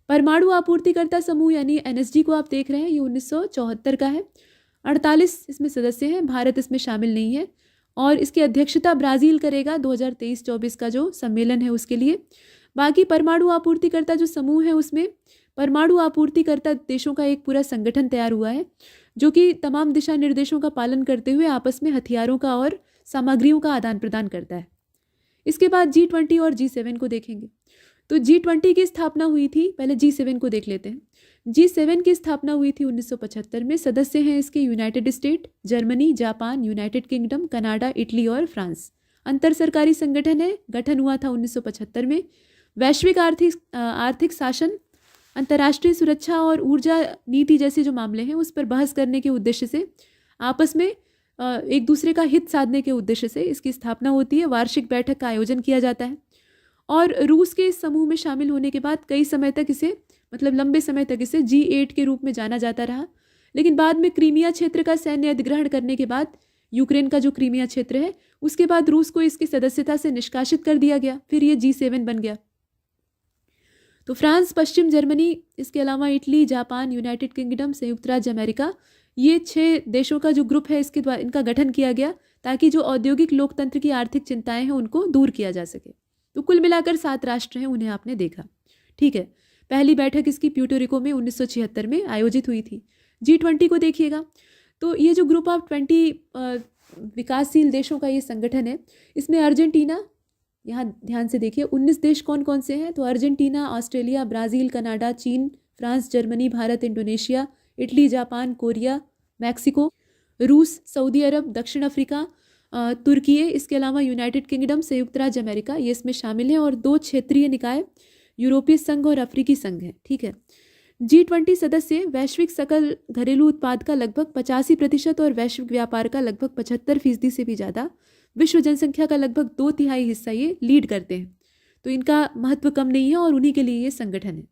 परमाणु आपूर्तिकर्ता समूह यानी एनएसजी को आप देख रहे हैं, ये 1974 का है। 48 इसमें सदस्य हैं, भारत इसमें शामिल नहीं है और इसकी अध्यक्षता ब्राज़ील करेगा 2023-24 का जो सम्मेलन है उसके लिए। बाकी परमाणु आपूर्तिकर्ता जो समूह है उसमें परमाणु आपूर्तिकर्ता देशों का एक पूरा संगठन तैयार हुआ है जो कि तमाम दिशा निर्देशों का पालन करते हुए आपस में हथियारों का और सामग्रियों का आदान प्रदान करता है। इसके बाद G20 और G7 को देखेंगे। तो G20 की स्थापना हुई थी, पहले G7 को देख लेते हैं। G7 की स्थापना हुई थी 1975 में। सदस्य हैं इसके United state, Germany, Japan, United kingdom, Canada, Italy और फ्रांस। अंतर सरकारी संगठन है, गठन हुआ था 1975 में। वैश्विक आर्थिक शासन, अंतर्राष्ट्रीय सुरक्षा और ऊर्जा नीति जैसे जो मामले हैं उस पर बहस करने के उद्देश्य से, आपस में एक दूसरे का हित साधने के उद्देश्य से इसकी स्थापना होती है। वार्षिक बैठक का आयोजन किया जाता है और रूस के इस समूह में शामिल होने के बाद कई समय तक इसे, मतलब लंबे समय तक इसे G8 के रूप में जाना जाता रहा। लेकिन बाद में क्रीमिया क्षेत्र का सैन्य अधिग्रहण करने के बाद, यूक्रेन का जो क्रीमिया क्षेत्र है, उसके बाद रूस को इसकी सदस्यता से निष्कासित कर दिया गया। फिर ये G7 बन गया। तो फ्रांस, पश्चिम जर्मनी, इसके अलावा इटली, जापान, यूनाइटेड किंगडम, संयुक्त राज्य अमेरिका, ये 6 देशों का जो ग्रुप है इसके द्वारा इनका गठन किया गया ताकि जो औद्योगिक लोकतंत्र की आर्थिक चिंताएं हैं उनको दूर किया जा सके। तो कुल मिलाकर 7 राष्ट्र हैं, उन्हें आपने देखा। ठीक है, पहली बैठक इसकी प्यूर्टोरिको में 1976 में आयोजित हुई थी। G20 को देखिएगा तो ये जो ग्रुप ऑफ 20 विकासशील देशों का ये संगठन है, इसमें अर्जेंटीना, यहाँ ध्यान से देखिए 19 देश कौन कौन से हैं। तो अर्जेंटीना, ऑस्ट्रेलिया, ब्राज़ील, कनाडा, चीन, France, Germany, Bharat, Indonesia, Italy, Japan, Korea, Mexico, रूस, सऊदी अरब, दक्षिण अफ्रीका, तुर्की, इसके अलावा यूनाइटेड किंगडम, संयुक्त राज्य अमेरिका, ये इसमें शामिल हैं और 2 क्षेत्रीय निकाय, यूरोपीय संघ और अफ्रीकी संघ है। ठीक है, G20 सदस्य वैश्विक सकल घरेलू उत्पाद का लगभग 85% और वैश्विक व्यापार का लगभग 75% से भी ज़्यादा, विश्व जनसंख्या का लगभग 2/3 हिस्सा ये लीड करते हैं। तो इनका महत्व कम नहीं है और उन्हीं के लिए ये संगठन है।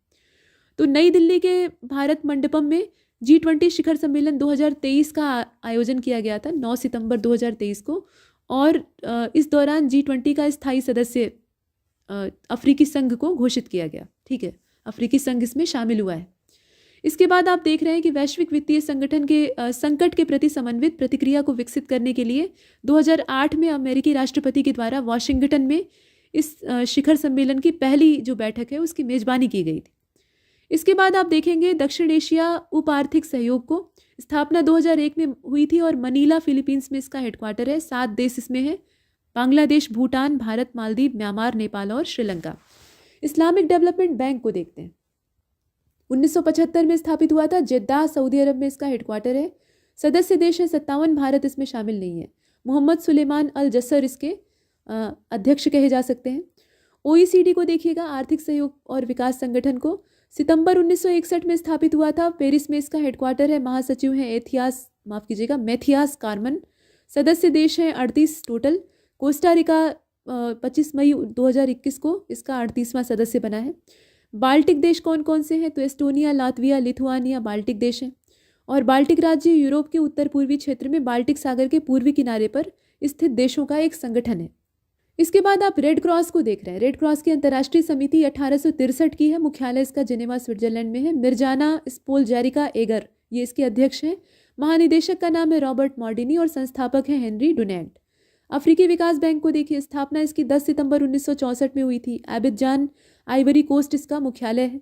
तो नई दिल्ली के भारत मंडपम में G20 शिखर सम्मेलन 2023 का आयोजन किया गया था 9 सितंबर 2023 को और इस दौरान G20 का स्थायी सदस्य अफ्रीकी संघ को घोषित किया गया। ठीक है, अफ्रीकी संघ इसमें शामिल हुआ है। इसके बाद आप देख रहे हैं कि वैश्विक वित्तीय संगठन के संकट के प्रति समन्वित प्रतिक्रिया को विकसित करने के लिए 2008 में अमेरिकी राष्ट्रपति के द्वारा वाशिंगटन में इस शिखर सम्मेलन की पहली जो बैठक है उसकी मेजबानी की गई थी। इसके बाद आप देखेंगे दक्षिण एशिया उप आर्थिक सहयोग को स्थापना 2001 में हुई थी और मनीला, फिलीपींस में इसका हेडक्वार्टर है। 7 देश इसमें है, बांग्लादेश, भूटान, भारत, मालदीव, म्यांमार, नेपाल और श्रीलंका। इस्लामिक डेवलपमेंट बैंक को देखते हैं। 1975 में स्थापित हुआ था, जेद्दाह, सऊदी अरब में इसका हेडक्वार्टर है। सदस्य देश है 57, भारत इसमें शामिल नहीं है। मोहम्मद सुलेमान अल जसर इसके अध्यक्ष कहे जा सकते हैं। OECD को देखिएगा, आर्थिक सहयोग और विकास संगठन को सितंबर 1961 में स्थापित हुआ था। पेरिस में इसका हेडक्वार्टर है। महासचिव हैं मैथियास कार्मन। सदस्य देश हैं 38 टोटल। कोस्टा रिका 25 मई 2021 को इसका 38वां सदस्य बना है। बाल्टिक देश कौन कौन से हैं? तो एस्टोनिया, लातविया, लिथुआनिया बाल्टिक देश हैं और बाल्टिक राज्य यूरोप के उत्तर पूर्वी क्षेत्र में बाल्टिक सागर के पूर्वी किनारे पर स्थित देशों का एक संगठन है। इसके बाद आप रेड क्रॉस को देख रहे हैं। रेड क्रॉस की अंतर्राष्ट्रीय समिति 1863 की है। मुख्यालय इसका जेनेवा, स्विट्जरलैंड में है। मिर्जाना स्पोलजेरिका एगर ये इसके अध्यक्ष हैं। महानिदेशक का नाम है रॉबर्ट मॉर्डिनी और संस्थापक हैं हेनरी डुनेंट। अफ्रीकी विकास बैंक को देखिए, स्थापना इसकी 10 सितंबर 1964 में हुई थी। एबिजान, आइवरी कोस्ट इसका मुख्यालय है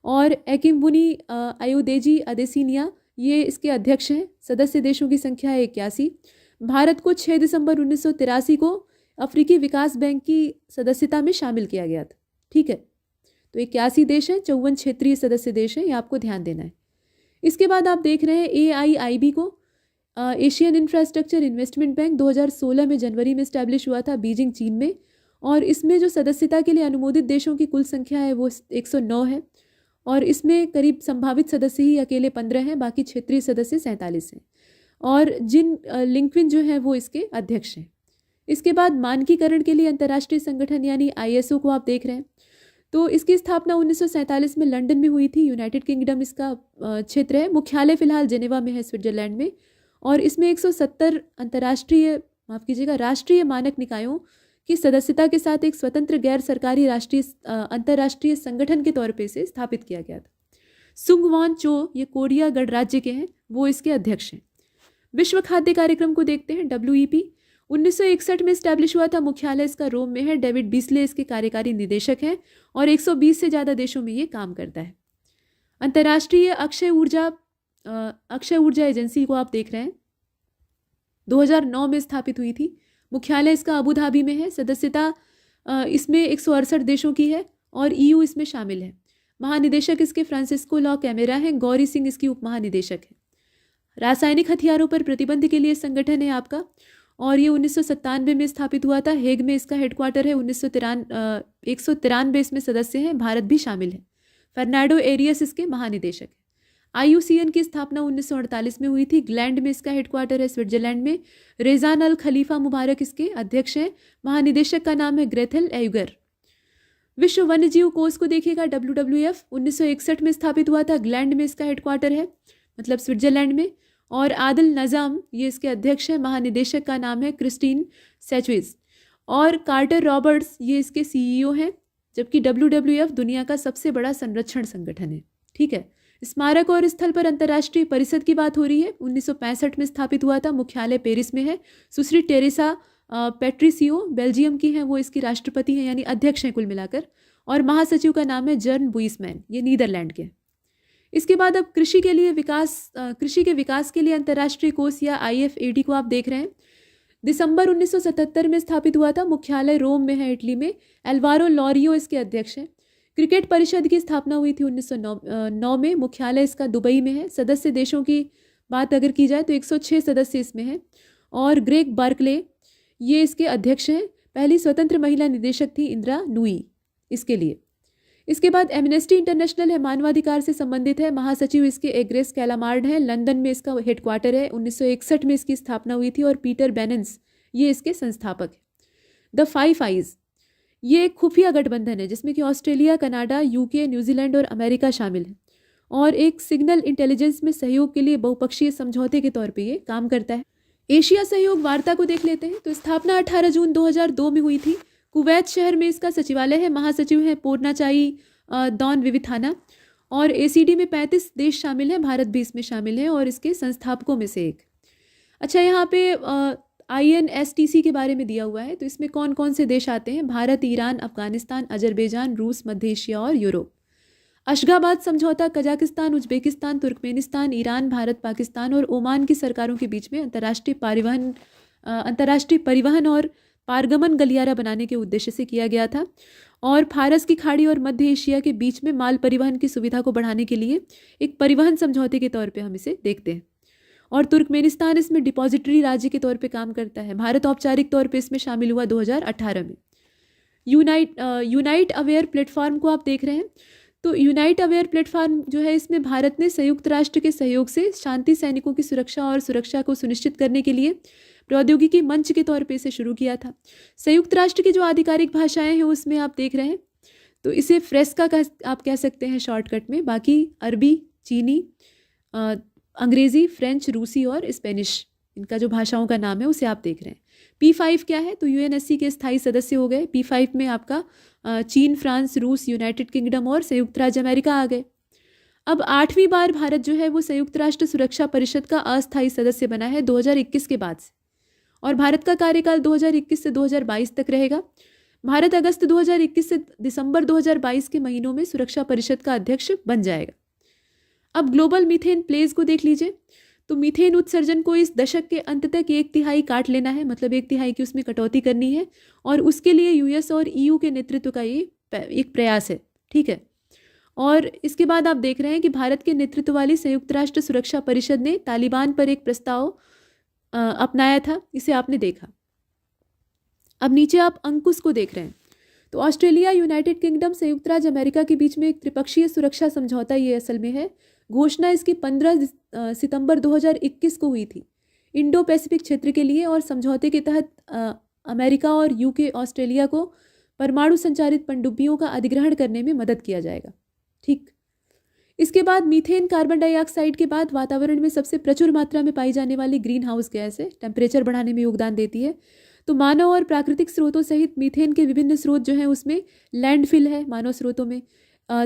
और एकिमबुनी आयोदेजी अदेसिनिया ये इसके अध्यक्ष हैं। सदस्य देशों की संख्या है 81। भारत को 6 दिसंबर 1983 को अफ्रीकी विकास बैंक की सदस्यता में शामिल किया गया था। ठीक है, तो 81 देश हैं, 54 क्षेत्रीय सदस्य देश हैं, ये आपको ध्यान देना है। इसके बाद आप देख रहे हैं AIIB को, एशियन इंफ्रास्ट्रक्चर इन्वेस्टमेंट बैंक 2016 में जनवरी में इस्टेब्लिश हुआ था बीजिंग, चीन में और इसमें जो सदस्यता के लिए अनुमोदित देशों की कुल संख्या है वो 109 है और इसमें करीब संभावित सदस्य ही अकेले 15 हैं, बाकी क्षेत्रीय सदस्य 47 हैं। और जिन लिंक्विन जो है वो इसके अध्यक्ष हैं। इसके बाद मानकीकरण के लिए अंतर्राष्ट्रीय संगठन यानी ISO को आप देख रहे हैं। तो इसकी स्थापना 1947 में लंदन में हुई थी। यूनाइटेड किंगडम इसका क्षेत्र है। मुख्यालय फिलहाल जेनेवा में है, स्विट्जरलैंड में। और इसमें 170 राष्ट्रीय मानक निकायों की सदस्यता के साथ एक स्वतंत्र गैर सरकारी अंतर्राष्ट्रीय संगठन के तौर पे इसे स्थापित किया गया था। सुंगवान चो, ये कोरिया गणराज्य के हैं, वो इसके अध्यक्ष हैं। विश्व खाद्य कार्यक्रम को देखते हैं, WEP 1961 में स्टैब्लिश हुआ था। मुख्यालय इसका रोम में है। डेविड बीसले इसके कार्यकारी निदेशक हैं और 120 से ज़्यादा देशों में ये काम करता है। अंतर्राष्ट्रीय अक्षय ऊर्जा एजेंसी को आप देख रहे हैं, 2009 में स्थापित हुई थी। मुख्यालय इसका अबू धाबी में है। सदस्यता इसमें 168 देशों की है और EU इसमें शामिल है। महानिदेशक इसके फ्रांसिस्को लॉ कैमेरा हैं। गौरी सिंह इसकी उप महानिदेशक है। रासायनिक हथियारों पर प्रतिबंध के लिए संगठन है आपका, और ये 1997 में स्थापित हुआ था। हेग में इसका हेडक्वार्टर है। 193 इसमें सदस्य हैं, भारत भी शामिल है। फर्नांडो एरियस इसके महानिदेशक है। IUCN की स्थापना 1948 में हुई थी। ग्लैंड में इसका हेडक्वार्टर है, स्विट्जरलैंड में। रेजान अल खलीफा मुबारक इसके अध्यक्ष हैं। महानिदेशक का नाम है ग्रेथल एयुगर। विश्व वन्यजीव कोष को देखिएगा, WWF 1961 में स्थापित हुआ था। ग्लैंड में इसका हेडक्वार्टर है, मतलब स्विट्जरलैंड में। और आदिल नज़ाम ये इसके अध्यक्ष हैं। महानिदेशक का नाम है क्रिस्टीन सैचविज। और कार्टर रॉबर्ट्स ये इसके CEO हैं। जबकि WWF दुनिया का सबसे बड़ा संरक्षण संगठन है। ठीक है। स्मारक और स्थल पर अंतर्राष्ट्रीय परिषद की बात हो रही है। 1965 में स्थापित हुआ था। मुख्यालय पेरिस में है। सुश्री टेरेसा पेट्रिसियो बेल्जियम की हैं, वो इसकी राष्ट्रपति हैं, यानी अध्यक्ष हैं कुल मिलाकर। और महासचिव का नाम है जर्न बुइसमैन, ये नीदरलैंड के हैं। इसके बाद अब कृषि के विकास के लिए अंतर्राष्ट्रीय कोष या IFAD को आप देख रहे हैं। दिसंबर 1977 में स्थापित हुआ था। मुख्यालय रोम में है, इटली में। एल्वारो लॉरियो इसके अध्यक्ष हैं। क्रिकेट परिषद की स्थापना हुई थी 1909 में। मुख्यालय इसका दुबई में है। सदस्य देशों की बात अगर की जाए तो 106 सदस्य इसमें हैं। और ग्रेग बार्कले ये इसके अध्यक्ष हैं। पहली स्वतंत्र महिला निदेशक थी इंदिरा नूई इसके लिए। इसके बाद एमनेस्टी इंटरनेशनल है, मानवाधिकार से संबंधित है। महासचिव इसके एग्रेस कैलामार्ड हैं। लंदन में इसका हेडक्वार्टर है। 1961 में इसकी स्थापना हुई थी और पीटर बैनन्स ये इसके संस्थापक हैं। द फाइव आइज ये एक खुफिया गठबंधन है जिसमें कि ऑस्ट्रेलिया, कनाडा, UK, न्यूजीलैंड और अमेरिका शामिल है। और एक सिग्नल इंटेलिजेंस में सहयोग के लिए बहुपक्षीय समझौते के तौर पर ये काम करता है। एशिया सहयोग वार्ता को देख लेते हैं। तो स्थापना 18 जून 2002 में हुई थी। कुवैत शहर में इसका सचिवालय है। महासचिव हैं पूर्णाचाई दौन विविथाना। और ACD में 35 देश शामिल हैं, भारत भी इसमें शामिल है और इसके संस्थापकों में से एक। अच्छा, यहाँ पे INSTC के बारे में दिया हुआ है। तो इसमें कौन कौन से देश आते हैं? भारत, ईरान, अफगानिस्तान, अजरबैजान, रूस, मध्य एशिया और यूरोप। अशगाबाद समझौता Kazakhstan, Uzbekistan, Turkmenistan, Iran, Bharat, Pakistan और ओमान की सरकारों के बीच में अंतर्राष्ट्रीय परिवहन और पारगमन गलियारा बनाने के उद्देश्य से किया गया था। और फारस की खाड़ी और मध्य एशिया के बीच में माल परिवहन की सुविधा को बढ़ाने के लिए एक परिवहन समझौते के तौर पे हम इसे देखते हैं। और तुर्कमेनिस्तान इसमें डिपॉजिटरी राज्य के तौर पे काम करता है। भारत औपचारिक तौर पे इसमें शामिल हुआ 2018 में। यूनाइट अवेयर प्लेटफॉर्म को आप देख रहे हैं। तो यूनाइट अवेयर प्लेटफॉर्म जो है, इसमें भारत ने संयुक्त राष्ट्र के सहयोग से शांति सैनिकों की सुरक्षा को सुनिश्चित करने के लिए प्रौद्योगिकी मंच के तौर पे इसे शुरू किया था। संयुक्त राष्ट्र की जो आधिकारिक भाषाएं हैं उसमें आप देख रहे हैं। तो इसे फ्रेस्का का आप कह सकते हैं शॉर्टकट में। बाकी अरबी, चीनी, अंग्रेज़ी, फ्रेंच, रूसी और स्पेनिश, इनका जो भाषाओं का नाम है उसे आप देख रहे हैं। P5 क्या है? तो UNSC के स्थायी सदस्य हो गए। P5 में आपका चीन, फ्रांस, रूस, यूनाइटेड किंगडम और संयुक्त राज्य अमेरिका आ गए। अब 8वीं बार भारत जो है वो संयुक्त राष्ट्र सुरक्षा परिषद का अस्थायी सदस्य बना है 2021 के बाद से। और भारत का कार्यकाल 2021 से 2022 तक रहेगा। भारत अगस्त 2021 से दिसंबर 2022 के महीनों में सुरक्षा परिषद का अध्यक्ष बन जाएगा। अब ग्लोबल मीथेन प्लेज को देख लीजिए। तो मीथेन उत्सर्जन को इस दशक के अंत तक 1/3 काट लेना है, मतलब 1/3 की उसमें कटौती करनी है। और उसके लिए US और EU के नेतृत्व का ये एक प्रयास है। ठीक है। और इसके बाद आप देख रहे हैं कि भारत के नेतृत्व वाली संयुक्त राष्ट्र सुरक्षा परिषद ने तालिबान पर एक प्रस्ताव अपनाया था। इसे आपने देखा। अब नीचे आप अंकुश को देख रहे हैं। तो ऑस्ट्रेलिया, यूनाइटेड किंगडम, संयुक्त राज्य अमेरिका के बीच में एक त्रिपक्षीय सुरक्षा समझौता ये असल में है। घोषणा इसकी 15 सितंबर 2021 को हुई थी इंडो पैसिफिक क्षेत्र के लिए, और समझौते के तहत अमेरिका और यूके ऑस्ट्रेलिया को परमाणु संचालित पनडुब्बियों का अधिग्रहण करने में मदद किया जाएगा। ठीक, इसके बाद मीथेन कार्बन डाइऑक्साइड के बाद वातावरण में सबसे प्रचुर मात्रा में पाई जाने वाली ग्रीन हाउस गैस है, टेम्परेचर बढ़ाने में योगदान देती है। तो मानव और प्राकृतिक स्रोतों सहित मीथेन के विभिन्न स्रोत जो हैं उसमें लैंडफिल है, मानव स्रोतों में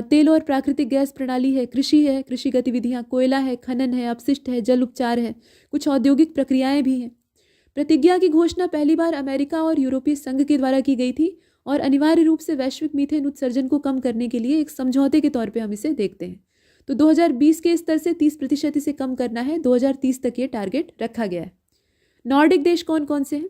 तेल और प्राकृतिक गैस प्रणाली है, कृषि गतिविधियां, कोयला है, खनन है, अपशिष्ट है, जल उपचार है, कुछ औद्योगिक प्रक्रियाएं भी हैं। प्रतिज्ञा की घोषणा पहली बार अमेरिका और यूरोपीय संघ के द्वारा की गई थी और अनिवार्य रूप से वैश्विक मीथेन उत्सर्जन को कम करने के लिए एक समझौते के तौर पर हम इसे देखते हैं। तो 2020 के स्तर से 30% इसे कम करना है, 2030 तक ये टारगेट रखा गया है। नॉर्डिक देश कौन कौन से हैं?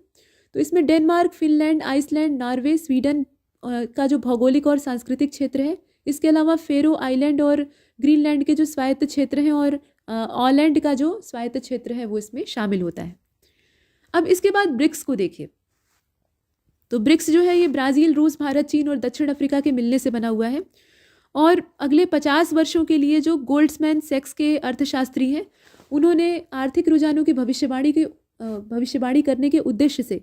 तो इसमें Denmark, Finland, Iceland, Norway, Sweden का जो भौगोलिक और सांस्कृतिक क्षेत्र है, इसके अलावा फेरो आइलैंड और ग्रीनलैंड के जो स्वायत्त क्षेत्र हैं और ऑलैंड का जो स्वायत्त क्षेत्र है वो इसमें शामिल होता है। अब इसके बाद ब्रिक्स को देखिए। तो ब्रिक्स जो है ये ब्राज़ील, रूस, भारत, चीन और दक्षिण अफ्रीका के मिलने से बना हुआ है और अगले 50 वर्षों के लिए जो गोल्ड्समैन सैक्स के अर्थशास्त्री हैं उन्होंने आर्थिक रुझानों की भविष्यवाणी करने के उद्देश्य से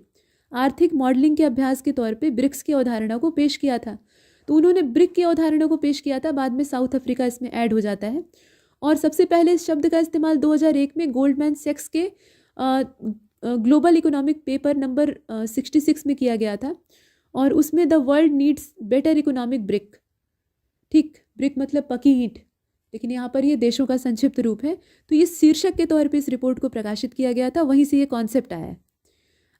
आर्थिक मॉडलिंग के अभ्यास के तौर पे ब्रिक्स की अवधारणा को पेश किया था। तो उन्होंने ब्रिक की अवधारणा को पेश किया था, बाद में साउथ अफ्रीका इसमें ऐड हो जाता है। और सबसे पहले इस शब्द का इस्तेमाल 2001 में गोल्डमैन सैक्स के ग्लोबल इकोनॉमिक पेपर नंबर 66 में किया गया था और उसमें the world needs better economic brick. ठीक, ब्रिक मतलब पकी ईंट, लेकिन यहाँ पर ये देशों का संक्षिप्त रूप है। तो ये शीर्षक के तौर पे इस रिपोर्ट को प्रकाशित किया गया था, वहीं से ये कॉन्सेप्ट आया है।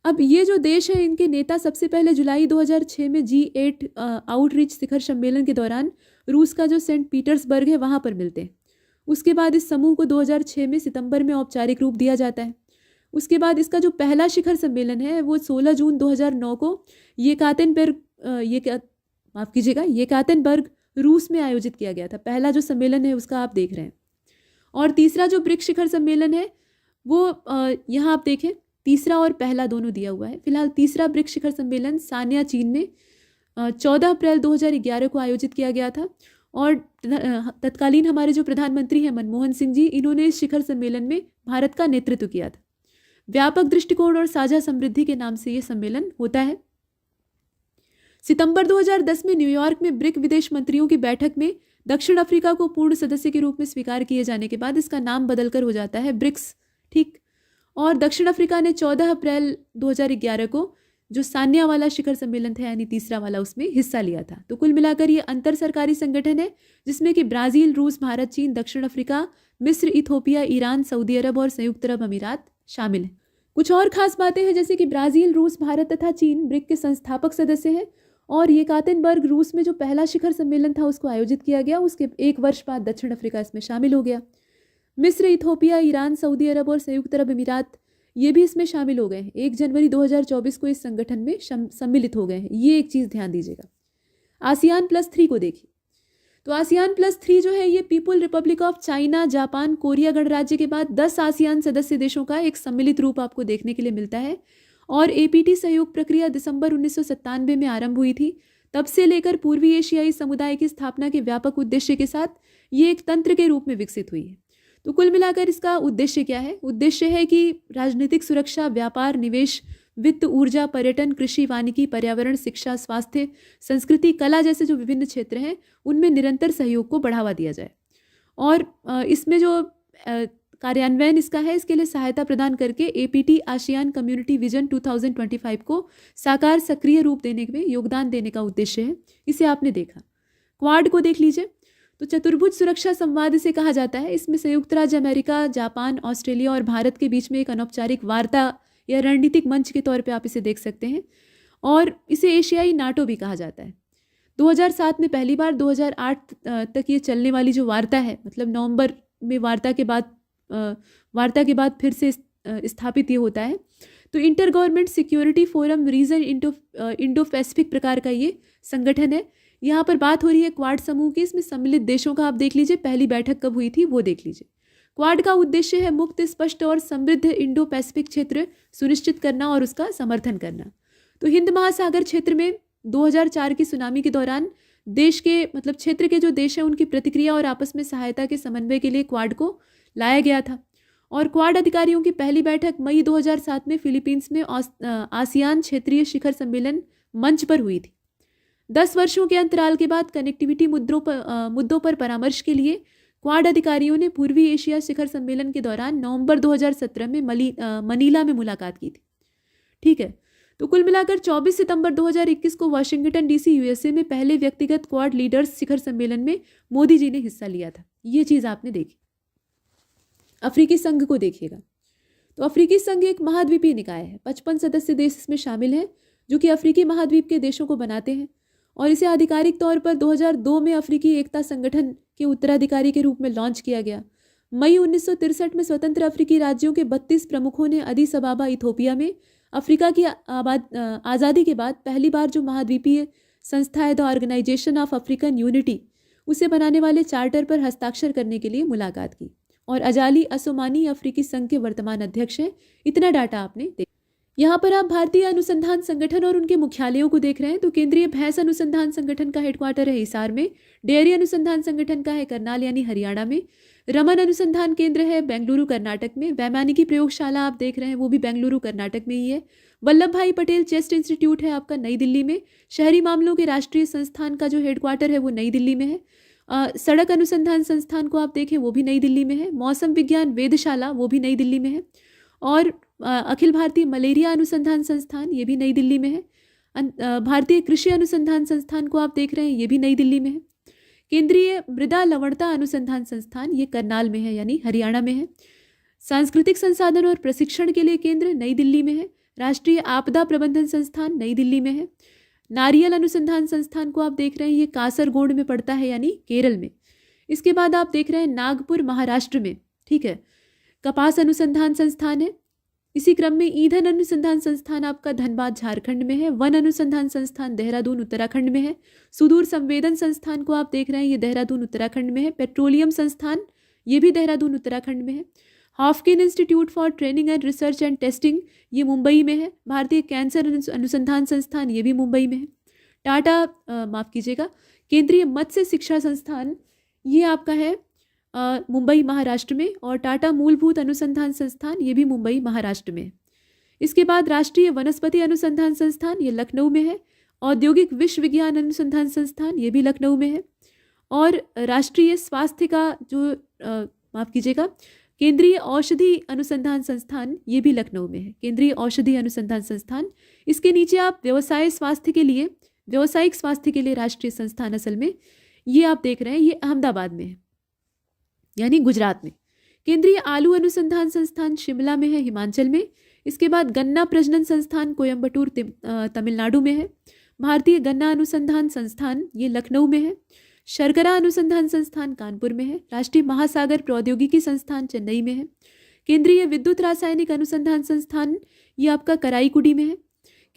अब ये जो देश है इनके नेता सबसे पहले जुलाई 2006 में G8 आउटरीच शिखर सम्मेलन के दौरान रूस का जो सेंट पीटर्सबर्ग है वहाँ पर मिलते हैं। उसके बाद इस समूह को 2006 में सितंबर में औपचारिक रूप दिया जाता है। उसके बाद इसका जो पहला शिखर सम्मेलन है वो 16 जून 2009 को येकातेनबर्ग रूस में आयोजित किया गया था। पहला जो सम्मेलन है उसका आप देख रहे हैं। और तीसरा जो ब्रिक्स शिखर सम्मेलन है वो यहाँ आप देखें, तीसरा और पहला दोनों दिया हुआ है। फिलहाल तीसरा ब्रिक्स शिखर सम्मेलन सानिया, चीन में 14 अप्रैल 2011 को आयोजित किया गया था और तत्कालीन हमारे जो प्रधानमंत्री हैं मनमोहन सिंह जी, इन्होंने इस शिखर सम्मेलन में भारत का नेतृत्व किया था। व्यापक दृष्टिकोण और साझा समृद्धि के नाम से ये सम्मेलन होता है। सितंबर 2010 में न्यूयॉर्क में ब्रिक विदेश मंत्रियों की बैठक में दक्षिण अफ्रीका को पूर्ण सदस्य के रूप में स्वीकार किए जाने के बाद इसका नाम बदलकर हो जाता है ब्रिक्स। ठीक, और दक्षिण अफ्रीका ने 14 अप्रैल 2011 को जो सान्या वाला शिखर सम्मेलन था यानी तीसरा वाला, उसमें हिस्सा लिया था। तो कुल मिलाकर ये अंतर सरकारी संगठन है जिसमें कि ब्राज़ील, रूस, भारत, चीन, दक्षिण अफ्रीका, मिस्र, इथोपिया, ईरान, सऊदी अरब और संयुक्त अरब अमीरात शामिल हैं। कुछ और खास बातें हैं जैसे कि ब्राज़ील, रूस, भारत तथा चीन ब्रिक के संस्थापक सदस्य हैं और येकातेनबर्ग रूस में जो पहला शिखर सम्मेलन था उसको आयोजित किया गया, उसके 1 वर्ष बाद दक्षिण अफ्रीका इसमें शामिल हो गया। मिस्र, इथोपिया, ईरान, सऊदी अरब और संयुक्त अरब अमीरात ये भी इसमें शामिल हो गए हैं। 1 जनवरी 2024 को इस संगठन में सम्मिलित हो गए हैं। ये एक चीज़ ध्यान दीजिएगा। आसियान प्लस 3 को देखिए। तो आसियान प्लस 3 जो है ये people Republic of China, Japan, Korea गणराज्य के बाद 10 आसियान सदस्य देशों का एक सम्मिलित रूप आपको देखने के लिए मिलता है। और APT सहयोग प्रक्रिया दिसंबर 1997 में आरंभ हुई थी। तब से लेकर पूर्वी एशियाई समुदाय की स्थापना के व्यापक उद्देश्य के साथ ये एक तंत्र के रूप में विकसित हुई है। तो कुल मिलाकर इसका उद्देश्य क्या है? उद्देश्य है कि राजनीतिक सुरक्षा, व्यापार, निवेश, वित्त, ऊर्जा, पर्यटन, कृषि, वानिकी, पर्यावरण, शिक्षा, स्वास्थ्य, संस्कृति, कला जैसे जो विभिन्न क्षेत्र हैं उनमें निरंतर सहयोग को बढ़ावा दिया जाए। और इसमें जो कार्यान्वयन इसका है इसके लिए सहायता प्रदान करके APT आसियान कम्युनिटी विजन 2025 को साकार सक्रिय रूप देने में योगदान देने का उद्देश्य है। इसे आपने देखा। क्वाड को देख लीजिए। तो चतुर्भुज सुरक्षा संवाद इसे कहा जाता है। इसमें संयुक्त राज्य अमेरिका, जापान, ऑस्ट्रेलिया और भारत के बीच में एक अनौपचारिक वार्ता या रणनीतिक मंच के तौर पे आप इसे देख सकते हैं और इसे एशियाई नाटो भी कहा जाता है। 2007 में पहली बार, 2008 तक ये चलने वाली जो वार्ता है, मतलब नवंबर में वार्ता के बाद फिर से स्थापित ये होता है। तो inter government security forum region Indo Pacific प्रकार का ये संगठन है। यहाँ पर बात हो रही है क्वाड समूह की। इसमें सम्मिलित देशों का आप देख लीजिए, पहली बैठक कब हुई थी वो देख लीजिए। क्वाड का उद्देश्य है मुक्त, स्पष्ट और समृद्ध इंडो पैसिफिक क्षेत्र सुनिश्चित करना और उसका समर्थन करना। तो हिंद महासागर क्षेत्र में 2004 की सुनामी के दौरान देश के मतलब क्षेत्र के जो देश हैं उनकी प्रतिक्रिया और आपस में सहायता के समन्वय के लिए क्वाड को लाया गया था। और क्वाड अधिकारियों की पहली बैठक मई 2007 में फिलीपींस में आसियान क्षेत्रीय शिखर सम्मेलन मंच पर हुई थी। 10 वर्षों के अंतराल के बाद कनेक्टिविटी मुद्दों पर परामर्श के लिए क्वाड अधिकारियों ने पूर्वी एशिया शिखर सम्मेलन के दौरान नवंबर 2017 में मनीला में मुलाकात की थी। ठीक है, तो कुल मिलाकर 24 सितंबर 2021 को वाशिंगटन डीसी यूएसए में पहले व्यक्तिगत क्वाड लीडर्स शिखर सम्मेलन में मोदी जी ने हिस्सा लिया था। ये चीज़ आपने देखी। अफ्रीकी संघ को देखिएगा, तो अफ्रीकी संघ एक महाद्वीपीय निकाय है। 55 सदस्य देश इसमें शामिल हैं जो कि अफ्रीकी महाद्वीप के देशों को बनाते हैं और इसे आधिकारिक तौर पर 2002 में अफ्रीकी एकता संगठन के उत्तराधिकारी के रूप में लॉन्च किया गया। मई 1963 में स्वतंत्र अफ्रीकी राज्यों के 32 प्रमुखों ने अदीस अबाबा इथोपिया में अफ्रीका की आज़ादी के बाद पहली बार जो महाद्वीपीय संस्था है the organisation of African unity, उसे बनाने वाले चार्टर पर हस्ताक्षर करने के लिए मुलाकात की। और अजाली असोमानी अफ्रीकी संघ के वर्तमान अध्यक्ष हैं। इतना डाटा आपने देखा। यहाँ पर आप भारतीय अनुसंधान संगठन और उनके मुख्यालयों को देख रहे हैं। तो केंद्रीय भैंस अनुसंधान संगठन का हेडक्वार्टर है हिसार में, डेयरी अनुसंधान संगठन का है करनाल यानी हरियाणा में, रमन अनुसंधान केंद्र है बेंगलुरु कर्नाटक में, वैमानिकी प्रयोगशाला आप देख रहे हैं वो भी बेंगलुरु कर्नाटक में ही है, वल्लभ भाई पटेल चेस्ट इंस्टीट्यूट है आपका नई दिल्ली में, शहरी मामलों के राष्ट्रीय संस्थान का जो हेडक्वार्टर है वो नई दिल्ली में है, सड़क अनुसंधान संस्थान को आप देखें वो भी नई दिल्ली में है, मौसम विज्ञान वेधशाला वो भी नई दिल्ली में है, और अखिल भारतीय मलेरिया अनुसंधान संस्थान ये भी नई दिल्ली में है, भारतीय कृषि अनुसंधान संस्थान को आप देख रहे हैं ये भी नई दिल्ली में है, केंद्रीय मृदा लवणता अनुसंधान संस्थान ये करनाल में है यानी हरियाणा में है, सांस्कृतिक संसाधन और प्रशिक्षण के लिए केंद्र नई दिल्ली में है, राष्ट्रीय आपदा प्रबंधन संस्थान नई दिल्ली में है, नारियल अनुसंधान संस्थान को आप देख रहे हैं ये कासरगोड में पड़ता है यानी केरल में। इसके बाद आप देख रहे हैं नागपुर महाराष्ट्र में। ठीक है, कपास अनुसंधान संस्थान है। इसी क्रम में ईंधन अनुसंधान संस्थान आपका धनबाद झारखंड में है, वन अनुसंधान संस्थान देहरादून उत्तराखंड में है, सुदूर संवेदन संस्थान को आप देख रहे हैं ये देहरादून उत्तराखंड में है, पेट्रोलियम संस्थान ये भी देहरादून उत्तराखंड में है, Haffkine Institute for Training and Research and Testing ये मुंबई में है, भारतीय कैंसर अनुसंधान संस्थान ये भी मुंबई में है, टाटा माफ़ कीजिएगा केंद्रीय मत्स्य शिक्षा संस्थान ये आपका है मुंबई महाराष्ट्र में, और टाटा मूलभूत अनुसंधान संस्थान ये भी मुंबई महाराष्ट्र में है। इसके बाद राष्ट्रीय वनस्पति अनुसंधान संस्थान ये लखनऊ में है, औद्योगिक विश्व विज्ञान अनुसंधान संस्थान ये भी लखनऊ में है, और राष्ट्रीय स्वास्थ्य का जो माफ़ कीजिएगा केंद्रीय औषधि अनुसंधान संस्थान ये भी लखनऊ में है, केंद्रीय औषधि अनुसंधान संस्थान। इसके नीचे आप व्यावसायिक स्वास्थ्य के लिए राष्ट्रीय संस्थान असल में ये आप देख रहे हैं ये अहमदाबाद में है यानी गुजरात में, केंद्रीय आलू अनुसंधान संस्थान शिमला में है हिमाचल में। इसके बाद गन्ना प्रजनन संस्थान कोयम्बटूर तमिलनाडु में है, भारतीय गन्ना अनुसंधान संस्थान ये लखनऊ में है, शर्करा अनुसंधान संस्थान कानपुर में है, राष्ट्रीय महासागर प्रौद्योगिकी संस्थान चेन्नई में है, केंद्रीय विद्युत रासायनिक अनुसंधान संस्थान ये आपका कराईकुडी में है,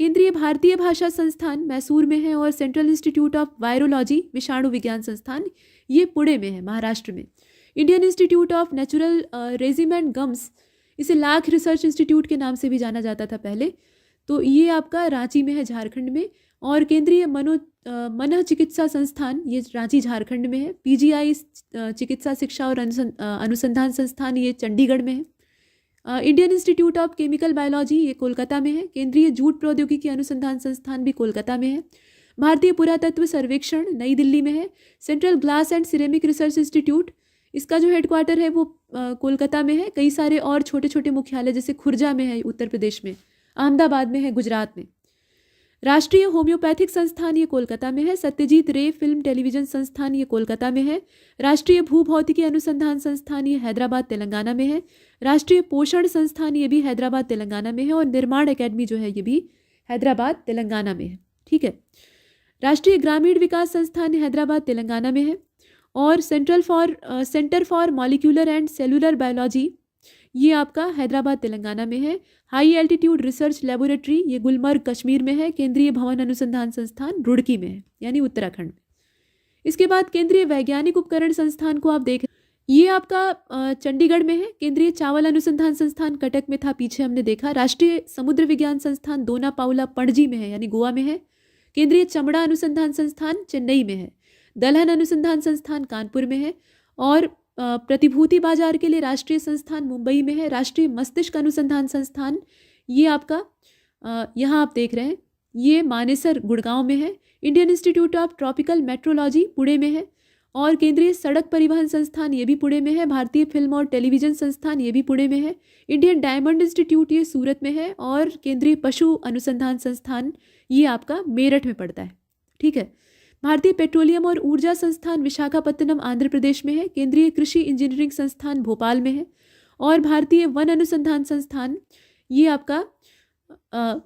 केंद्रीय भारतीय भाषा संस्थान मैसूर में है, और सेंट्रल इंस्टीट्यूट ऑफ वायरोलॉजी विषाणु विज्ञान संस्थान ये पुणे में है महाराष्ट्र में, Indian institute of natural regime and gums इसे लाख रिसर्च इंस्टीट्यूट के नाम से भी जाना जाता था पहले, तो ये आपका रांची में है झारखंड में, और केंद्रीय मनः चिकित्सा संस्थान ये रांची झारखंड में है, पीजीआई चिकित्सा शिक्षा और अनुसंधान संस्थान ये चंडीगढ़ में है, Indian institute of chemical biology ये कोलकाता में है, केंद्रीय जूट प्रौद्योगिकी अनुसंधान संस्थान भी कोलकाता में है, भारतीय पुरातत्व सर्वेक्षण नई दिल्ली में है, central glass and ceramic research institute इसका जो हेडक्वार्टर है वो कोलकाता में है, कई सारे और छोटे छोटे मुख्यालय जैसे खुर्जा में है उत्तर प्रदेश में, अहमदाबाद में है गुजरात में, राष्ट्रीय होम्योपैथिक संस्थान ये कोलकाता में है, सत्यजीत रे फिल्म टेलीविजन संस्थान ये कोलकाता में है, राष्ट्रीय भूभौतिकी अनुसंधान संस्थान ये हैदराबाद तेलंगाना में है, राष्ट्रीय पोषण संस्थान ये भी हैदराबाद तेलंगाना में है, और निर्माण एकेडमी जो है ये भी हैदराबाद तेलंगाना में है। ठीक है, राष्ट्रीय ग्रामीण विकास संस्थान हैदराबाद तेलंगाना में है, और centre for molecular and cellular biology ये आपका हैदराबाद तेलंगाना में है, हाई एल्टीट्यूड रिसर्च लेबोरेटरी ये गुलमर्ग कश्मीर में है, केंद्रीय भवन अनुसंधान संस्थान रुड़की में है यानी उत्तराखंड में। इसके बाद केंद्रीय वैज्ञानिक उपकरण संस्थान को आप देख ये आपका चंडीगढ़ में है, केंद्रीय चावल अनुसंधान संस्थान कटक में था पीछे हमने देखा, राष्ट्रीय समुद्र विज्ञान संस्थान दोना पाउला पणजी में है यानी गोवा में है, केंद्रीय चमड़ा अनुसंधान संस्थान चेन्नई में है, दलहन अनुसंधान संस्थान कानपुर में है, और प्रतिभूति बाजार के लिए राष्ट्रीय संस्थान मुंबई में है। राष्ट्रीय मस्तिष्क अनुसंधान संस्थान ये आपका यहाँ आप देख रहे हैं, ये मानेसर गुड़गांव में है। Indian institute of tropical metrology Pune में है, और केंद्रीय सड़क परिवहन संस्थान ये भी पुणे में है। भारतीय फिल्म और टेलीविजन संस्थान ये भी पुणे में है। इंडियन डायमंड इंस्टीट्यूट ये सूरत में है, और केंद्रीय पशु अनुसंधान संस्थान ये आपका मेरठ में पड़ता है। ठीक है। भारतीय पेट्रोलियम और ऊर्जा संस्थान विशाखापत्तनम आंध्र प्रदेश में है। केंद्रीय कृषि इंजीनियरिंग संस्थान भोपाल में है, और भारतीय वन अनुसंधान संस्थान ये आपका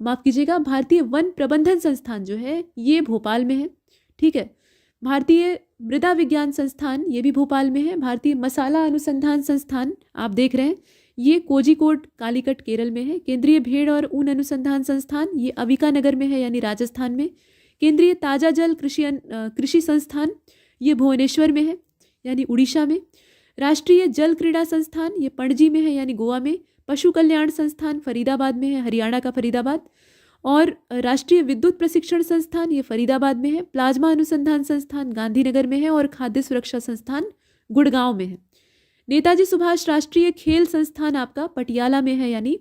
माफ़ कीजिएगा, भारतीय वन प्रबंधन संस्थान जो है ये भोपाल में है। ठीक है। भारतीय मृदा विज्ञान संस्थान ये भी भोपाल में है। भारतीय मसाला अनुसंधान संस्थान आप देख रहे हैं ये कोझिकोड कालीकट केरल में है। केंद्रीय भेड़ और ऊन अनुसंधान संस्थान ये अविका नगर में है, यानी राजस्थान में। केंद्रीय ताजा जल कृषि संस्थान ये भुवनेश्वर में है, यानी उड़ीसा में। राष्ट्रीय जल क्रीड़ा संस्थान ये पणजी में है, यानी गोवा में। पशु कल्याण संस्थान फरीदाबाद में है, हरियाणा का फरीदाबाद। और राष्ट्रीय विद्युत प्रशिक्षण संस्थान ये फरीदाबाद में है। प्लाज्मा अनुसंधान संस्थान गांधीनगर में है, और खाद्य सुरक्षा संस्थान गुड़गांव में है। नेताजी सुभाष राष्ट्रीय खेल संस्थान आपका पटियाला में है, यानी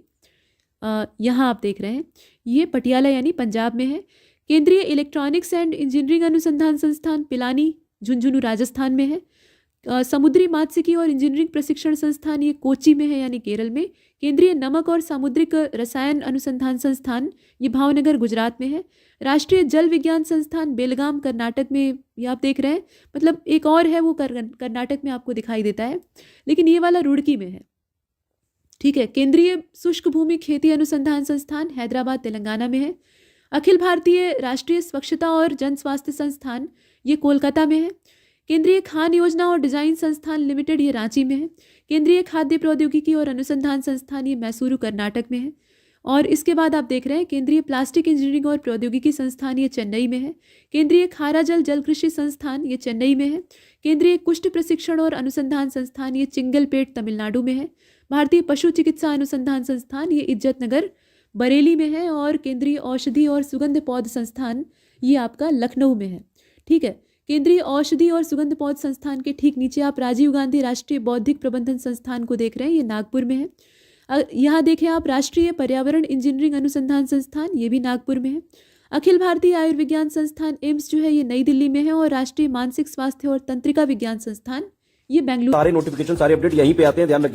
यहाँ आप देख रहे हैं ये पटियाला यानी पंजाब में है। केंद्रीय इलेक्ट्रॉनिक्स एंड इंजीनियरिंग अनुसंधान संस्थान पिलानी झुंझुनू राजस्थान में है। समुद्री मात्स्यिकी और इंजीनियरिंग प्रशिक्षण संस्थान ये कोच्चि में है, यानी केरल में। केंद्रीय नमक और सामुद्रिक रसायन अनुसंधान संस्थान ये भावनगर गुजरात में है। राष्ट्रीय जल विज्ञान संस्थान बेलगाम कर्नाटक में ये आप देख रहे हैं, मतलब एक और है वो कर्नाटक में आपको दिखाई देता है, लेकिन ये वाला रुड़की में है। ठीक है। केंद्रीय शुष्क भूमि खेती अनुसंधान संस्थान हैदराबाद तेलंगाना में है। अखिल भारतीय राष्ट्रीय स्वच्छता और जन स्वास्थ्य संस्थान ये कोलकाता में है। केंद्रीय खान योजना और डिजाइन संस्थान लिमिटेड ये रांची में है। केंद्रीय खाद्य प्रौद्योगिकी और अनुसंधान संस्थान ये मैसूरू कर्नाटक में है। और इसके बाद आप देख रहे हैं केंद्रीय प्लास्टिक इंजीनियरिंग और प्रौद्योगिकी संस्थान ये चेन्नई में है। केंद्रीय खारा जल जल कृषि संस्थान ये चेन्नई में है। केंद्रीय कुष्ठ प्रशिक्षण और अनुसंधान संस्थान ये चिंगलपेट तमिलनाडु में है। भारतीय पशु चिकित्सा अनुसंधान संस्थान ये इज्जत नगर बरेली में है। और केंद्रीय औषधि और सुगंध पौध संस्थान ये आपका लखनऊ में है। ठीक है। केंद्रीय औषधि और सुगंध पौध संस्थान के ठीक नीचे आप राजीव गांधी राष्ट्रीय बौद्धिक प्रबंधन संस्थान को देख रहे हैं, ये नागपुर में है। यहाँ देखें आप राष्ट्रीय पर्यावरण इंजीनियरिंग अनुसंधान संस्थान ये भी नागपुर में है। अखिल भारतीय आयुर्विज्ञान संस्थान एम्स जो है ये नई दिल्ली में है। और राष्ट्रीय मानसिक स्वास्थ्य और तंत्रिका विज्ञान संस्थान ये बेंगलुरु। सारे नोटिफिकेशन सारे अपडेट यहीं पे आते हैं, ध्यान रखिए।